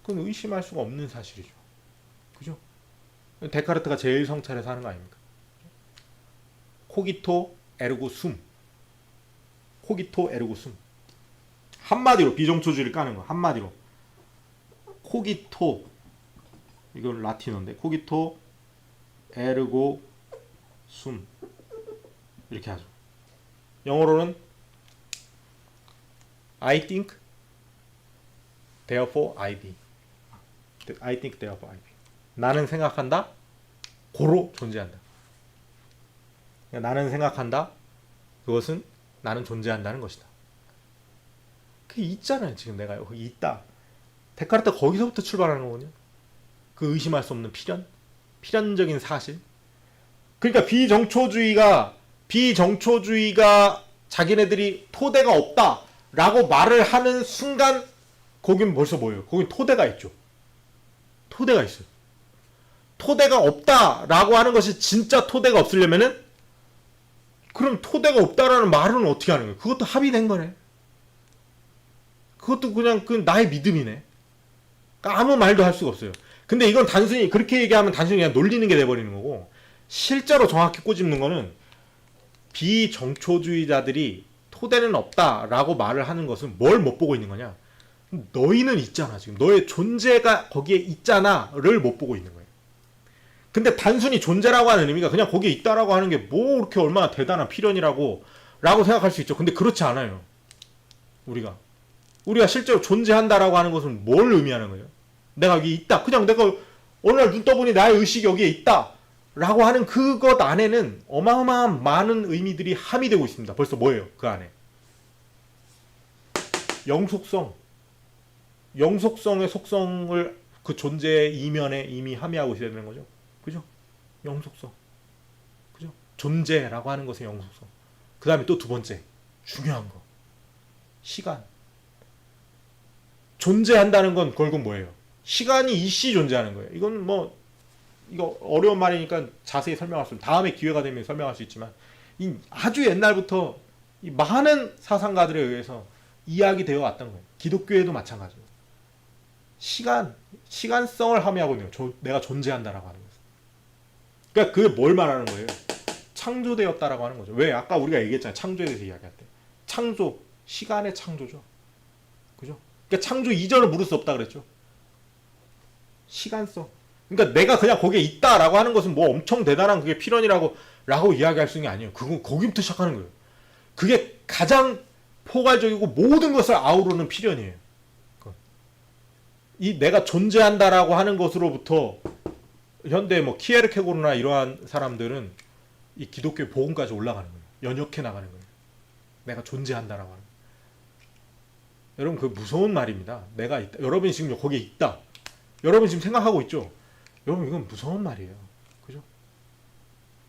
그건 의심할 수가 없는 사실이죠. 그죠? 데카르트가 제일 성찰해서 하는 거 아닙니까? 코기토 에르고 숨. 코기토 에르고 숨. 한마디로 비정초주의를 까는 거. 한마디로 코기토, 이건 라틴어인데 코기토 에르고 숨 이렇게 하죠. 영어로는 I think therefore I be. I think therefore I be. 나는 생각한다. 고로 존재한다. 그러니까 나는 생각한다. 그것은 나는 존재한다는 것이다. 그게 있잖아요. 지금 내가 여기 있다. 데카르트가 거기서부터 출발하는 거거든요. 그 의심할 수 없는 필연적인 사실. 그러니까 비정초주의가 자기네들이 토대가 없다라고 말을 하는 순간 거긴 벌써 뭐예요? 거긴 토대가 있죠. 토대가 있어요. 토대가 없다라고 하는 것이 진짜 토대가 없으려면은 그럼 토대가 없다라는 말은 어떻게 하는 거예요? 그것도 합의된 거네. 그것도 그냥 나의 믿음이네. 그러니까 아무 말도 할 수가 없어요. 근데 이건 단순히 그렇게 얘기하면 단순히 그냥 놀리는 게 돼버리는 거고 실제로 정확히 꼬집는 거는 비정초주의자들이 토대는 없다라고 말을 하는 것은 뭘 못 보고 있는 거냐? 너희는 있잖아. 지금 너의 존재가 거기에 있잖아를 못 보고 있는 거예요. 근데 단순히 존재라고 하는 의미가 그냥 거기에 있다라고 하는 게 뭐 그렇게 얼마나 대단한 필연이라고 생각할 수 있죠. 근데 그렇지 않아요. 우리가 실제로 존재한다라고 하는 것은 뭘 의미하는 거예요? 내가 여기 있다. 그냥 내가 어느 날 눈 떠보니 나의 의식이 여기에 있다. 라고 하는 그것 안에는 어마어마한 많은 의미들이 함의되고 있습니다. 벌써 뭐예요? 그 안에. 영속성의 속성을 그 존재의 이면에 이미 함의하고 있어야 되는 거죠. 그죠? 영속성. 그죠? 존재라고 하는 것의 영속성. 그 다음에 또 두 번째. 중요한 거. 시간. 존재한다는 건 결국 뭐예요? 시간이 일시 존재하는 거예요. 이건 이거 어려운 말이니까 자세히 설명할 수 없어요. 다음에 기회가 되면 설명할 수 있지만 아주 옛날부터 이 많은 사상가들에 의해서 이야기되어 왔던 거예요. 기독교에도 마찬가지예요. 시간성을 함의하고 있는 거예요. 내가 존재한다라고 하는 거예요. 그러니까 그게 뭘 말하는 거예요? 창조되었다라고 하는 거죠. 왜? 아까 우리가 얘기했잖아요. 창조에 대해서 이야기할 때. 창조, 시간의 창조죠. 그죠? 그러니까 창조 이전을 물을 수 없다 그랬죠. 시간성. 그러니까 내가 그냥 거기에 있다라고 하는 것은 뭐 엄청 대단한 그게 필연이라고 이야기할 수 있는 게 아니에요. 그건 거기부터 시작하는 거예요. 그게 가장 포괄적이고 모든 것을 아우르는 필연이에요. 이 내가 존재한다라고 하는 것으로부터 현대 키에르케고르나 이러한 사람들은 이 기독교의 복음까지 올라가는 거예요. 연역해 나가는 거예요. 내가 존재한다라고 하는 거예요. 여러분 그 무서운 말입니다. 내가 있다. 여러분이 지금 거기에 있다. 여러분 지금 생각하고 있죠? 여러분 이건 무서운 말이에요. 그죠?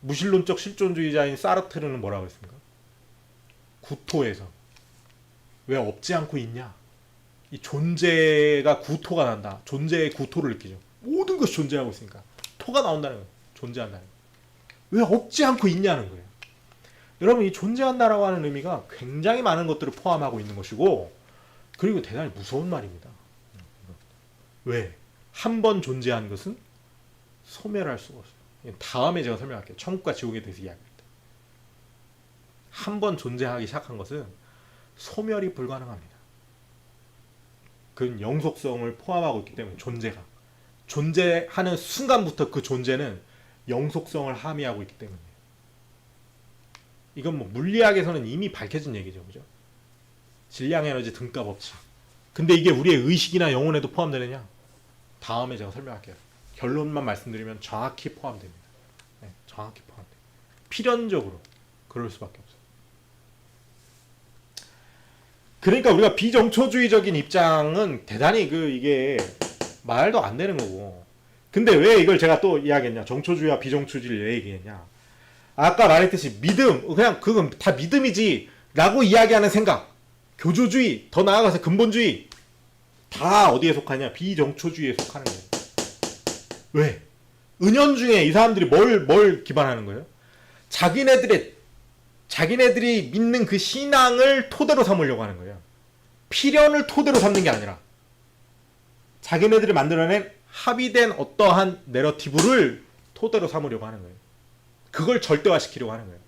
무신론적 실존주의자인 사르트르는 뭐라고 했습니까? 구토에서 왜 없지 않고 있냐? 이 존재가 구토가 난다. 존재의 구토를 느끼죠. 모든 것이 존재하고 있으니까 토가 나온다는 거예요. 존재한다는 거예요. 왜 없지 않고 있냐는 거예요. 여러분 이 존재한다라고 하는 의미가 굉장히 많은 것들을 포함하고 있는 것이고 그리고 대단히 무서운 말입니다. 왜? 한 번 존재한 것은 소멸할 수가 없어요. 다음에 제가 설명할게요. 천국과 지옥에 대해서 이야기합니다. 한번 존재하기 시작한 것은 소멸이 불가능합니다. 그건 영속성을 포함하고 있기 때문에 존재하는 순간부터 그 존재는 영속성을 함의하고 있기 때문에 이건 뭐 물리학에서는 이미 밝혀진 얘기죠, 그죠? 질량 에너지 등가 법칙. 근데 이게 우리의 의식이나 영혼에도 포함되느냐? 다음에 제가 설명할게요. 결론만 말씀드리면 정확히 포함됩니다. 네, 정확히 포함돼요. 필연적으로 그럴 수밖에 없어요. 그러니까 우리가 비정초주의적인 입장은 대단히 이게 말도 안 되는 거고. 근데 왜 이걸 제가 또 이야기했냐? 정초주의와 비정초주의를 왜 얘기했냐? 아까 말했듯이 믿음, 그냥 그건 다 믿음이지 라고 이야기하는 생각, 교조주의, 더 나아가서 근본주의 다 어디에 속하냐? 비정초주의에 속하는 거예요. 왜? 은연중에 이 사람들이 뭘 기반하는 거예요? 자기네들이 믿는 그 신앙을 토대로 삼으려고 하는 거예요. 필연을 토대로 삼는 게 아니라 자기네들이 만들어낸 합의된 어떠한 내러티브를 토대로 삼으려고 하는 거예요. 그걸 절대화시키려고 하는 거예요.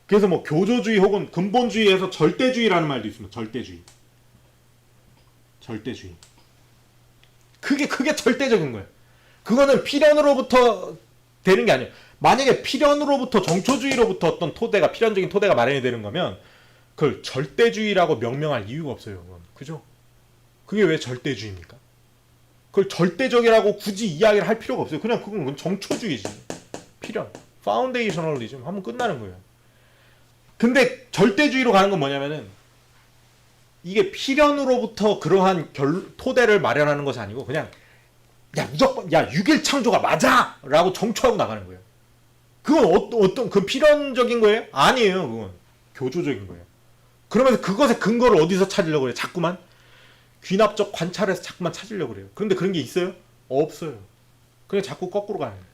그래서 뭐 교조주의 혹은 근본주의에서 절대주의라는 말도 있습니다. 절대주의. 그게 절대적인 거예요. 그거는 필연으로부터 되는 게 아니에요. 만약에 필연으로부터 정초주의로부터 어떤 필연적인 토대가 마련이 되는 거면 그걸 절대주의라고 명명할 이유가 없어요. 그죠? 그게 왜 절대주의입니까? 그걸 절대적이라고 굳이 이야기를 할 필요가 없어요. 그냥 그건 정초주의지. 필연. 파운데이셔널리즘 하면 끝나는 거예요. 근데 절대주의로 가는 건 뭐냐면은 이게 필연으로부터 그러한 토대를 마련하는 것이 아니고 그냥 무조건 6일 창조가 맞아! 라고 정초하고 나가는 거예요. 그건 그 필연적인 거예요? 아니에요. 그건 교조적인 거예요. 그러면서 그것의 근거를 어디서 찾으려고 그래요? 자꾸만 귀납적 관찰에서 자꾸만 찾으려고 그래요. 그런데 그런 게 있어요? 없어요. 그냥 자꾸 거꾸로 가는 거예요.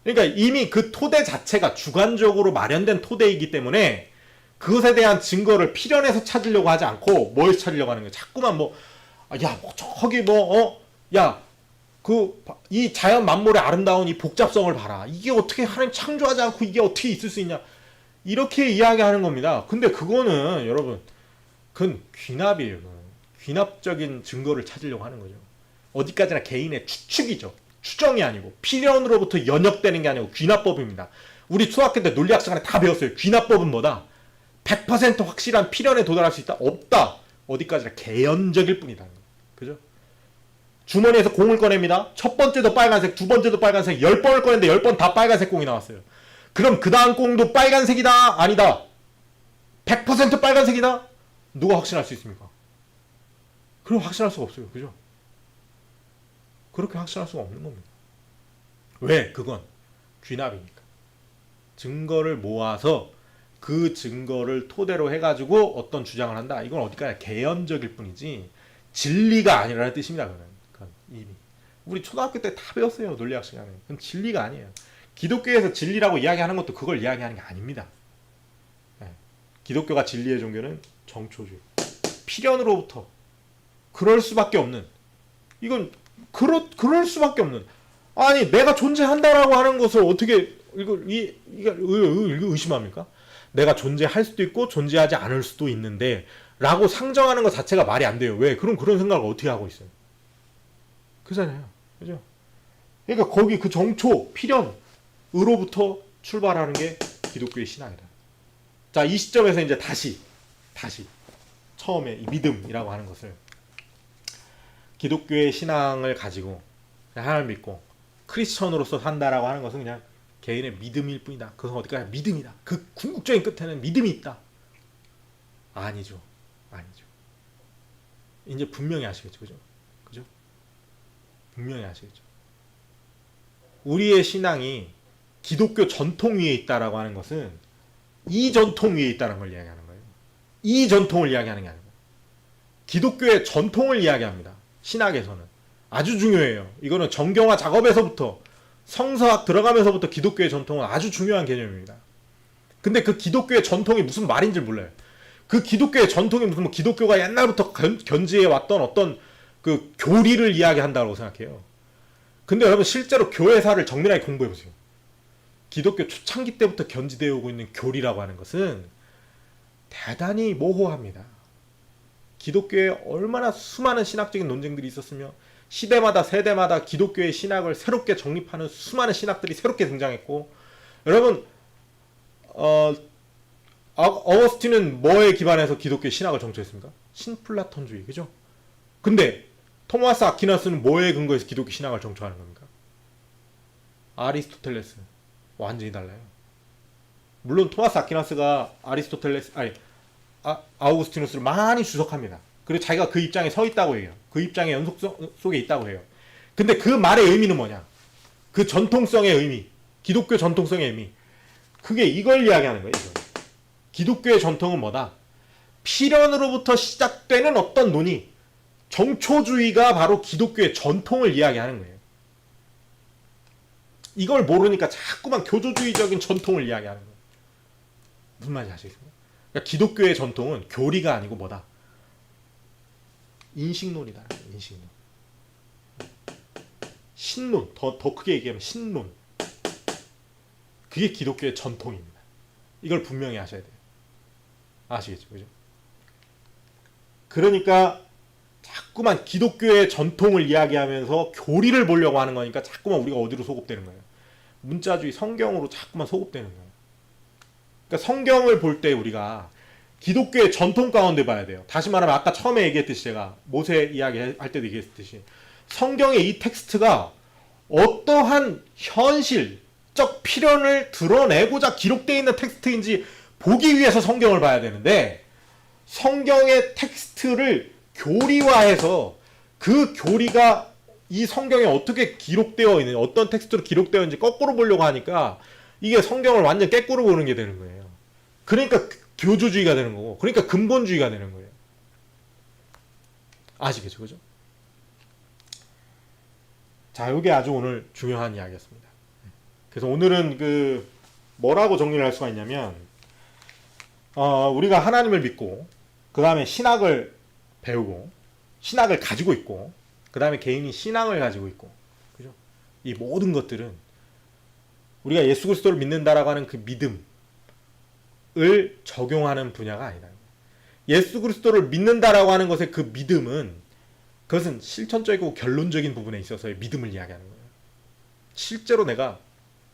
그러니까 이미 그 토대 자체가 주관적으로 마련된 토대이기 때문에 그것에 대한 증거를 필연에서 찾으려고 하지 않고 뭘 찾으려고 하는 거예요? 자꾸만 이 자연 만물의 아름다운 이 복잡성을 봐라. 이게 어떻게 하나님 창조하지 않고 이게 어떻게 있을 수 있냐? 이렇게 이야기하는 겁니다. 근데 그거는 여러분, 그건 귀납이에요. 귀납적인 증거를 찾으려고 하는 거죠. 어디까지나 개인의 추측이죠. 추정이 아니고 필연으로부터 연역되는 게 아니고 귀납법입니다. 우리 초등학교 때 논리학 시간에 다 배웠어요. 귀납법은 뭐다? 100% 확실한 필연에 도달할 수 있다? 없다. 어디까지나 개연적일 뿐이다. 그죠? 주머니에서 공을 꺼냅니다. 첫 번째도 빨간색, 두 번째도 빨간색, 10번을 꺼냈는데 10번 다 빨간색 공이 나왔어요. 그럼 그 다음 공도 빨간색이다? 아니다. 100% 빨간색이다? 누가 확신할 수 있습니까? 그럼 확신할 수가 없어요. 그죠? 그렇게 확신할 수가 없는 겁니다. 왜? 그건 귀납이니까. 증거를 모아서 그 증거를 토대로 해가지고 어떤 주장을 한다. 이건 어디까지 개연적일 뿐이지 진리가 아니라는 뜻입니다. 그건 이미 우리 초등학교 때 다 배웠어요. 논리학 시간에. 그건 진리가 아니에요. 기독교에서 진리라고 이야기하는 것도 그걸 이야기하는 게 아닙니다. 네. 기독교가 진리의 종교는 정초주의. 필연으로부터 그럴 수밖에 없는, 이건 그럴 수밖에 없는, 아니 내가 존재한다라고 하는 것을 어떻게 이걸 의심합니까? 내가 존재할 수도 있고 존재하지 않을 수도 있는데 라고 상정하는 것 자체가 말이 안 돼요. 왜? 그런 생각을 어떻게 하고 있어요? 그잖아요. 그죠? 그러니까 거기 그 정초, 필연으로부터 출발하는 게 기독교의 신앙이다. 자, 이 시점에서 이제 다시 처음에 이 믿음이라고 하는 것을, 기독교의 신앙을 가지고 하나님을 믿고 크리스천으로서 산다라고 하는 것은 그냥 개인의 믿음일 뿐이다. 그것은 어디까지 믿음이다. 그 궁극적인 끝에는 믿음이 있다. 아니죠. 이제 분명히 아시겠죠. 그죠? 분명히 아시겠죠. 우리의 신앙이 기독교 전통 위에 있다라고 하는 것은 이 전통 위에 있다는 걸 이야기하는 거예요. 이 전통을 이야기하는 게 아니고 기독교의 전통을 이야기합니다. 신학에서는 아주 중요해요. 이거는 정경화 작업에서부터 성서학 들어가면서부터 기독교의 전통은 아주 중요한 개념입니다. 근데 그 기독교의 전통이 무슨 말인지 몰라요. 그 기독교의 전통이 무슨 기독교가 옛날부터 견지해 왔던 어떤 그 교리를 이야기한다고 생각해요. 근데 여러분 실제로 교회사를 정밀하게 공부해 보세요. 기독교 초창기 때부터 견지되어 오고 있는 교리라고 하는 것은 대단히 모호합니다. 기독교에 얼마나 수많은 신학적인 논쟁들이 있었으며 시대마다 세대마다 기독교의 신학을 새롭게 정립하는 수많은 신학들이 새롭게 등장했고, 여러분 어거스틴은 뭐에 기반해서 기독교의 신학을 정초했습니까? 신플라톤주의, 그죠? 근데 토마스 아퀴나스는 뭐에 근거해서 기독교 신학을 정초하는 겁니까? 아리스토텔레스. 완전히 달라요. 물론 토마스 아퀴나스가 아우구스티누스를 많이 주석합니다. 그리고 자기가 그 입장에 서 있다고 해요. 그 입장의 연속 속에 있다고 해요. 근데 그 말의 의미는 뭐냐? 그 전통성의 의미, 기독교 전통성의 의미, 그게 이걸 이야기하는 거예요. 이거. 기독교의 전통은 뭐다? 필연으로부터 시작되는 어떤 논의, 정초주의가 바로 기독교의 전통을 이야기하는 거예요. 이걸 모르니까 자꾸만 교조주의적인 전통을 이야기하는 거예요. 무슨 말인지 아시겠습니까? 그러니까 기독교의 전통은 교리가 아니고 뭐다? 인식론이다. 인식론. 신론. 더 크게 얘기하면 신론. 그게 기독교의 전통입니다. 이걸 분명히 아셔야 돼요. 아시겠죠? 그죠? 그러니까 자꾸만 기독교의 전통을 이야기하면서 교리를 보려고 하는 거니까 자꾸만 우리가 어디로 소급되는 거예요? 문자주의 성경으로 자꾸만 소급되는 거예요. 그러니까 성경을 볼 때 우리가 기독교의 전통 가운데 봐야 돼요. 다시 말하면 아까 처음에 얘기했듯이, 제가 모세 이야기 할 때도 얘기했듯이, 성경의 이 텍스트가 어떠한 현실적 필연을 드러내고자 기록되어 있는 텍스트인지 보기 위해서 성경을 봐야 되는데, 성경의 텍스트를 교리화해서 그 교리가 이 성경에 어떻게 기록되어 있는지, 어떤 텍스트로 기록되어 있는지 거꾸로 보려고 하니까 이게 성경을 완전 깨꾸로 보는 게 되는 거예요. 그러니까 교조주의가 되는 거고, 그러니까 근본주의가 되는 거예요. 아시겠죠? 그죠? 자, 이게 아주 오늘 중요한 이야기였습니다. 그래서 오늘은 뭐라고 정리를 할 수가 있냐면, 우리가 하나님을 믿고, 그 다음에 신학을 배우고, 신학을 가지고 있고, 그 다음에 개인이 신앙을 가지고 있고, 그죠? 이 모든 것들은 우리가 예수 그리스도를 믿는다라고 하는 그 믿음을 적용하는 분야가 아니다. 예수 그리스도를 믿는다라고 하는 것의 그 믿음은, 그것은 실천적이고 결론적인 부분에 있어서의 믿음을 이야기하는 거예요. 실제로 내가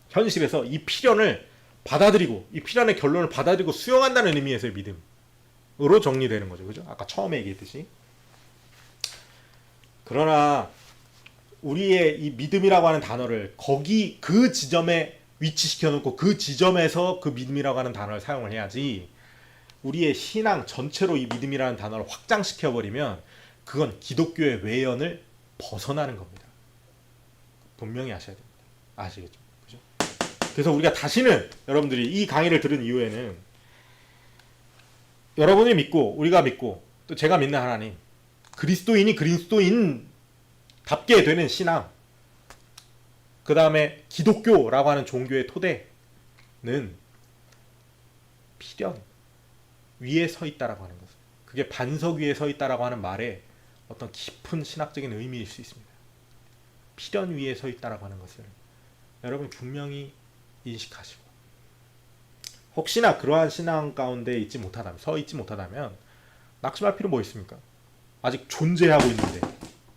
현실에서 이 필연을 받아들이고, 이 필연의 결론을 받아들이고 수용한다는 의미에서의 믿음으로 정리되는 거죠. 그죠? 아까 처음에 얘기했듯이. 그러나 우리의 이 믿음이라고 하는 단어를 거기 그 지점에 위치시켜 놓고 그 지점에서 그 믿음이라고 하는 단어를 사용을 해야지, 우리의 신앙 전체로 이 믿음이라는 단어를 확장시켜 버리면 그건 기독교의 외연을 벗어나는 겁니다. 분명히 아셔야 됩니다. 아시겠죠? 그죠? 그래서 우리가 다시는, 여러분들이 이 강의를 들은 이후에는 여러분이 믿고 우리가 믿고 또 제가 믿는 하나님, 그리스도인이 그리스도인답게 되는 신앙, 그 다음에 기독교라고 하는 종교의 토대는 필연 위에 서 있다라고 하는 것은, 그게 반석 위에 서 있다라고 하는 말에 어떤 깊은 신학적인 의미일 수 있습니다. 필연 위에 서 있다라고 하는 것을 여러분 분명히 인식하시고, 혹시나 그러한 신앙 가운데 서 있지 못하다면 낙심할 필요 뭐 있습니까? 아직 존재하고 있는데,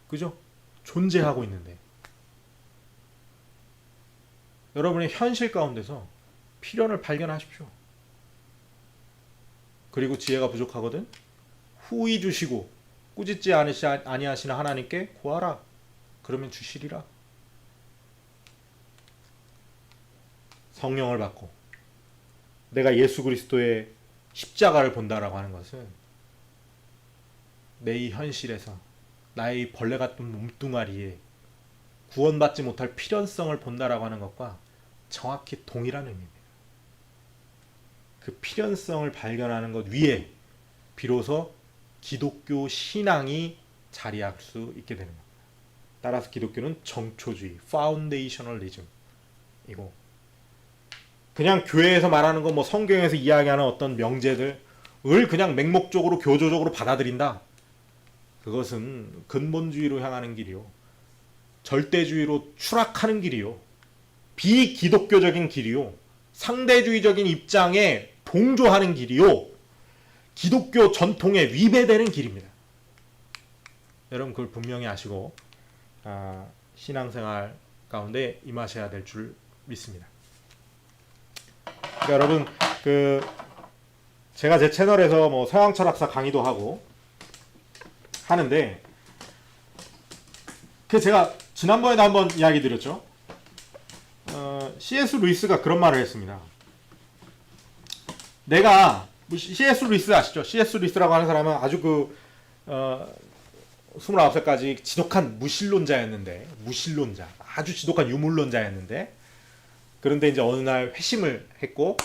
그죠? 존재하고 있는데 여러분의 현실 가운데서 필연을 발견하십시오. 그리고 지혜가 부족하거든 후히 주시고 꾸짖지 아니하시는 하나님께 구하라. 그러면 주시리라. 성령을 받고 내가 예수 그리스도의 십자가를 본다라고 하는 것은 내 이 현실에서 나의 벌레 같은 몸뚱아리에 구원받지 못할 필연성을 본다라고 하는 것과 정확히 동일한 의미입니다. 그 필연성을 발견하는 것 위에 비로소 기독교 신앙이 자리할 수 있게 되는 겁니다. 따라서 기독교는 정초주의, 파운데이셔널리즘이고, 그냥 교회에서 말하는 거, 성경에서 이야기하는 어떤 명제들을 그냥 맹목적으로 교조적으로 받아들인다. 그것은 근본주의로 향하는 길이요, 절대주의로 추락하는 길이요, 비기독교적인 길이요. 상대주의적인 입장에 동조하는 길이요. 기독교 전통에 위배되는 길입니다. 여러분 그걸 분명히 아시고 신앙생활 가운데 임하셔야 될 줄 믿습니다. 그러니까 여러분 제가 제 채널에서 뭐 서양철학사 강의도 하고 하는데 제가 지난번에도 한번 이야기 드렸죠. C.S. 루이스가 그런 말을 했습니다. 내가 C.S. 루이스 아시죠? C.S. 루이스라고 하는 사람은 아주 29살까지 지독한 무신론자였는데, 아주 지독한 유물론자였는데, 그런데 이제 어느 날 회심을 했고,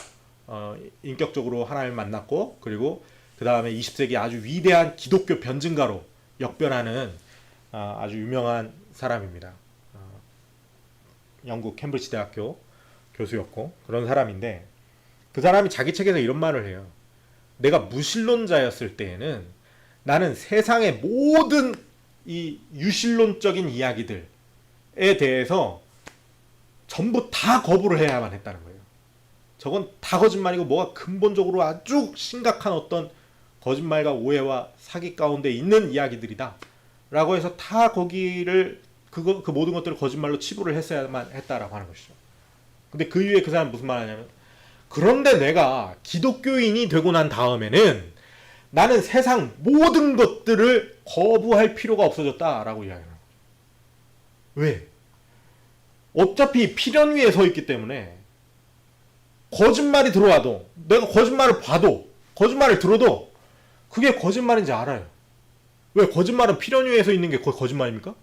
인격적으로 하나님을 만났고, 그리고 그 다음에 20세기 아주 위대한 기독교 변증가로 역변하는 아주 유명한 사람입니다. 영국 캠브리지 대학교 교수였고, 그런 사람인데, 그 사람이 자기 책에서 이런 말을 해요. 내가 무신론자였을 때에는 나는 세상의 모든 이 유신론적인 이야기들에 대해서 전부 다 거부를 해야만 했다는 거예요. 저건 다 거짓말이고 뭐가 근본적으로 아주 심각한 어떤 거짓말과 오해와 사기 가운데 있는 이야기들이다 라고 해서 다 거기를 그 모든 것들을 거짓말로 치부를 했어야만 했다라고 하는 것이죠. 근데 그 이후에 그 사람은 무슨 말 하냐면, 그런데 내가 기독교인이 되고 난 다음에는 나는 세상 모든 것들을 거부할 필요가 없어졌다라고 이야기하는 거죠. 왜? 어차피 필연 위에 서 있기 때문에 거짓말이 들어와도, 내가 거짓말을 봐도, 거짓말을 들어도 그게 거짓말인지 알아요. 왜? 거짓말은 필연 위에 서 있는 게 거짓말입니까?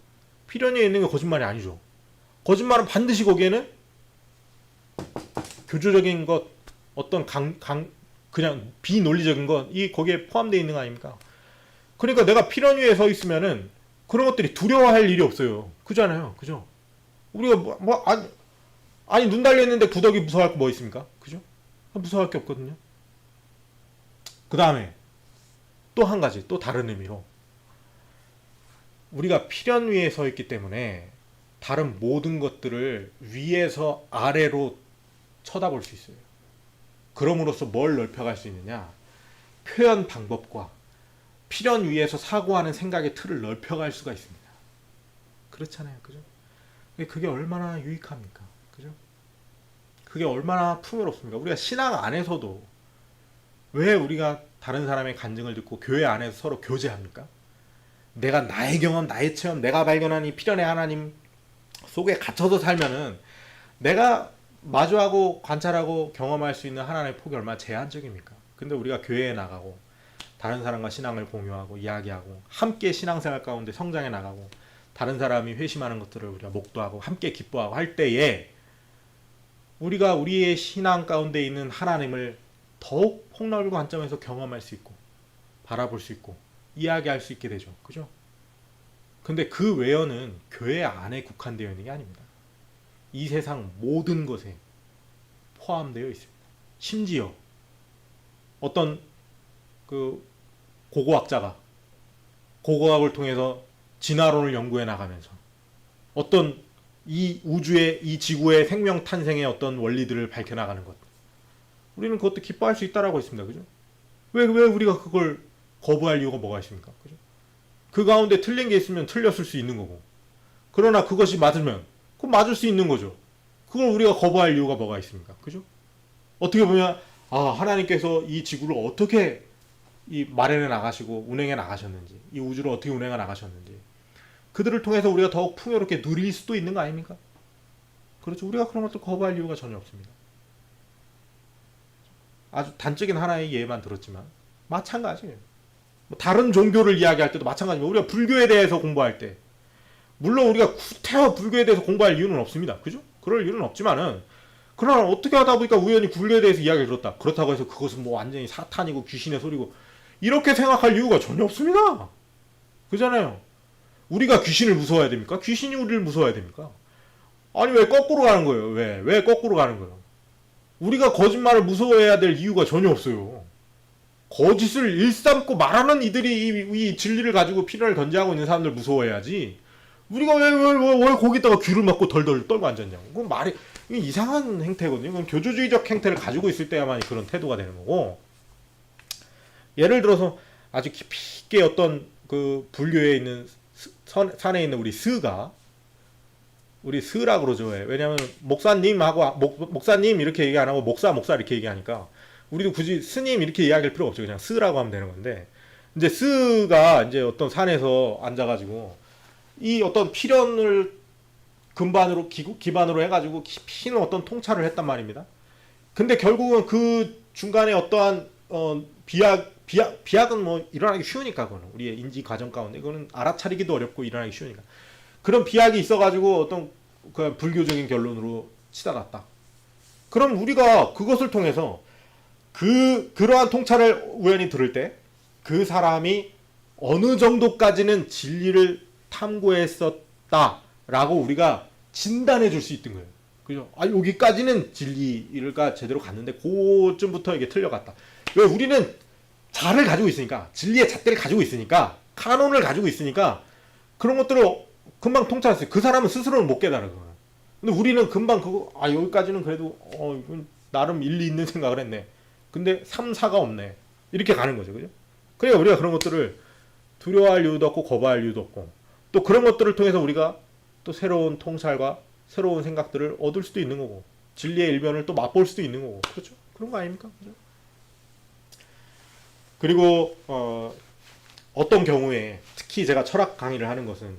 필연 위에 있는 게 거짓말이 아니죠. 거짓말은 반드시 거기에는 교조적인 것, 어떤 그냥 비논리적인 것, 거기에 포함되어 있는 거 아닙니까? 그러니까 내가 필연 위에 서 있으면은 그런 것들이 두려워할 일이 없어요. 그잖아요. 그죠? 우리가 아니 눈 달려있는데 구더기 무서워할 거 뭐 있습니까? 그죠? 무서워할 게 없거든요. 그 다음에 또 한 가지, 또 다른 의미로, 우리가 필연 위에 서 있기 때문에 다른 모든 것들을 위에서 아래로 쳐다볼 수 있어요. 그럼으로써 뭘 넓혀갈 수 있느냐? 표현 방법과 필연 위에서 사고하는 생각의 틀을 넓혀갈 수가 있습니다. 그렇잖아요. 그죠? 그게 얼마나 유익합니까? 그죠? 그게 얼마나 풍요롭습니까? 우리가 신앙 안에서도 왜 우리가 다른 사람의 간증을 듣고 교회 안에서 서로 교제합니까? 내가 나의 경험, 나의 체험, 내가 발견한 이 필연의 하나님 속에 갇혀서 살면은 내가 마주하고 관찰하고 경험할 수 있는 하나님의 폭이 얼마나 제한적입니까? 근데 우리가 교회에 나가고 다른 사람과 신앙을 공유하고 이야기하고 함께 신앙생활 가운데 성장해 나가고 다른 사람이 회심하는 것들을 우리가 목도하고 함께 기뻐하고 할 때에 우리가 우리의 신앙 가운데 있는 하나님을 더욱 폭넓은 관점에서 경험할 수 있고 바라볼 수 있고 이야기할 수 있게 되죠. 그죠? 근데 그 외에는 교회 안에 국한되어 있는 게 아닙니다. 이 세상 모든 것에 포함되어 있습니다. 심지어 어떤 고고학자가 고고학을 통해서 진화론을 연구해 나가면서 어떤 이 우주의, 이 지구의 생명 탄생의 어떤 원리들을 밝혀나가는 것, 우리는 그것도 기뻐할 수 있다라고 했습니다. 그죠? 왜 우리가 그걸 거부할 이유가 뭐가 있습니까? 그죠? 그 가운데 틀린 게 있으면 틀렸을 수 있는 거고, 그러나 그것이 맞으면 그건 맞을 수 있는 거죠. 그걸 우리가 거부할 이유가 뭐가 있습니까? 그죠? 어떻게 보면 하나님께서 이 지구를 어떻게 마련해 나가시고 운행해 나가셨는지, 이 우주를 어떻게 운행해 나가셨는지, 그들을 통해서 우리가 더욱 풍요롭게 누릴 수도 있는 거 아닙니까? 그렇죠. 우리가 그런 것들 거부할 이유가 전혀 없습니다. 아주 단적인 하나의 예만 들었지만 마찬가지예요. 다른 종교를 이야기할 때도 마찬가지입니다. 우리가 불교에 대해서 공부할 때, 물론 우리가 구태여 불교에 대해서 공부할 이유는 없습니다. 그죠? 그럴 이유는 없지만은, 그러나 어떻게 하다 보니까 우연히 불교에 대해서 이야기를 들었다. 그렇다고 해서 그것은 뭐 완전히 사탄이고 귀신의 소리고 이렇게 생각할 이유가 전혀 없습니다. 그잖아요. 우리가 귀신을 무서워해야 됩니까? 귀신이 우리를 무서워해야 됩니까? 아니 왜 거꾸로 가는 거예요? 왜 거꾸로 가는 거예요? 우리가 거짓말을 무서워해야 될 이유가 전혀 없어요. 거짓을 일삼고 말하는 이들이 이 진리를 가지고 필연을 견제하고 있는 사람들 무서워해야지. 우리가 왜 거기다가 귀를 막고 덜덜 떨고 앉았냐고. 그건 이게 이상한 행태거든요. 그건 교조주의적 행태를 가지고 있을 때야만 그런 태도가 되는 거고, 예를 들어서 아주 깊이 있게 어떤 그 불교에 있는 산에 있는 우리 스가, 우리 스라 그러죠. 왜냐하면 목사님하고 목사님 이렇게 얘기 안 하고 목사 이렇게 얘기하니까 우리도 굳이 스님 이렇게 이야기할 필요 없죠. 그냥 스라고 하면 되는 건데, 이제 스가 이제 어떤 산에서 앉아가지고 이 어떤 필연을 근반으로 기반으로 해가지고 깊이 있는 어떤 통찰을 했단 말입니다. 근데 결국은 그 중간에 어떠한 비약은 뭐 일어나기 쉬우니까, 그거는 우리의 인지 과정 가운데 그거는 알아차리기도 어렵고 일어나기 쉬우니까 그런 비약이 있어가지고 어떤 그 불교적인 결론으로 치달았다. 그럼 우리가 그것을 통해서 그러한 통찰을 우연히 들을 때 그 사람이 어느 정도까지는 진리를 탐구했었다라고 우리가 진단해 줄 수 있던 거예요. 그죠? 아, 여기까지는 진리가 제대로 갔는데 그쯤부터 이게 틀려갔다. 왜? 우리는 자를 가지고 있으니까, 진리의 잣대를 가지고 있으니까, 카논을 가지고 있으니까 그런 것들을 금방 통찰했어요. 그 사람은 스스로는 못 깨달은 거예요. 근데 우리는 금방 그거, 아, 여기까지는 그래도 이건 나름 일리 있는 생각을 했네. 근데 3, 4가 없네. 이렇게 가는 거죠. 그죠? 그러니까 우리가 그런 것들을 두려워할 이유도 없고 거부할 이유도 없고, 또 그런 것들을 통해서 우리가 또 새로운 통찰과 새로운 생각들을 얻을 수도 있는 거고, 진리의 일면을 또 맛볼 수도 있는 거고. 그렇죠? 그런 거 아닙니까? 그죠? 그리고 어떤 경우에 특히 제가 철학 강의를 하는 것은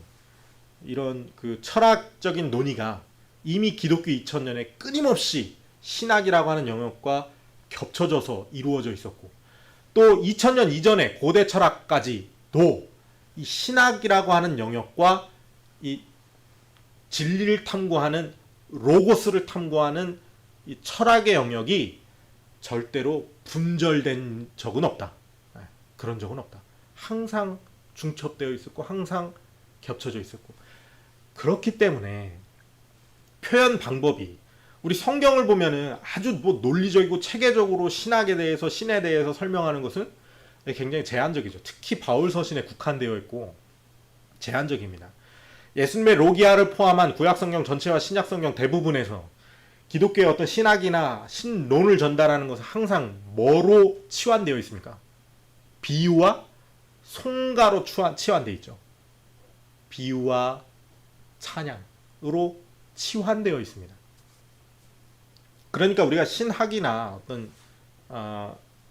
이런 그 철학적인 논의가 이미 기독교 2000년에 끊임없이 신학이라고 하는 영역과 겹쳐져서 이루어져 있었고, 또 2000년 이전에 고대 철학까지도 이 신학이라고 하는 영역과 이 진리를 탐구하는 로고스를 탐구하는 이 철학의 영역이 절대로 분절된 적은 없다. 그런 적은 없다. 항상 중첩되어 있었고 항상 겹쳐져 있었고, 그렇기 때문에 표현 방법이, 우리 성경을 보면은 아주 뭐 논리적이고 체계적으로 신학에 대해서, 신에 대해서 설명하는 것은 굉장히 제한적이죠. 특히 바울 서신에 국한되어 있고 제한적입니다. 예수님의 로기아를 포함한 구약성경 전체와 신약성경 대부분에서 기독교의 어떤 신학이나 신론을 전달하는 것은 항상 뭐로 치환되어 있습니까? 비유와 송가로 치환되어 있죠. 비유와 찬양으로 치환되어 있습니다. 그러니까 우리가 신학이나 어떤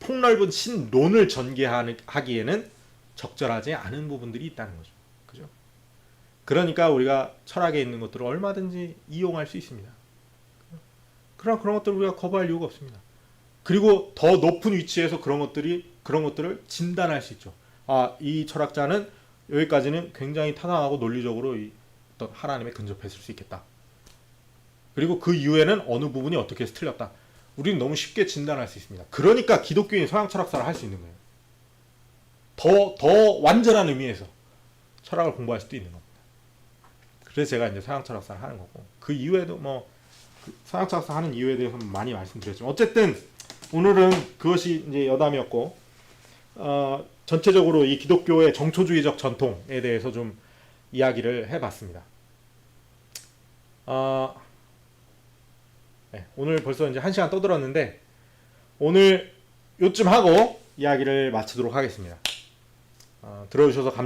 폭넓은 신론을 전개하기에는 적절하지 않은 부분들이 있다는 거죠. 그죠? 그러니까 우리가 철학에 있는 것들을 얼마든지 이용할 수 있습니다. 그러나 그런 것들을 우리가 거부할 이유가 없습니다. 그리고 더 높은 위치에서 그런 것들을 진단할 수 있죠. 아, 이 철학자는 여기까지는 굉장히 타당하고 논리적으로 어떤 하나님에 근접했을 수 있겠다. 그리고 그 이후에는 어느 부분이 어떻게 해서 틀렸다. 우리는 너무 쉽게 진단할 수 있습니다. 그러니까 기독교인 서양 철학사를 할 수 있는 거예요. 더 완전한 의미에서 철학을 공부할 수도 있는 겁니다. 그래서 제가 이제 서양 철학사를 하는 거고, 그 이후에도 뭐 서양 철학사 하는 이유에 대해서 많이 말씀드렸지만, 어쨌든 오늘은 그것이 이제 여담이었고, 전체적으로 이 기독교의 정초주의적 전통에 대해서 좀 이야기를 해봤습니다. 네, 오늘 벌써 이제 1시간 떠들었는데 오늘 요쯤 하고 이야기를 마치도록 하겠습니다. 들어주셔서 감사합니다.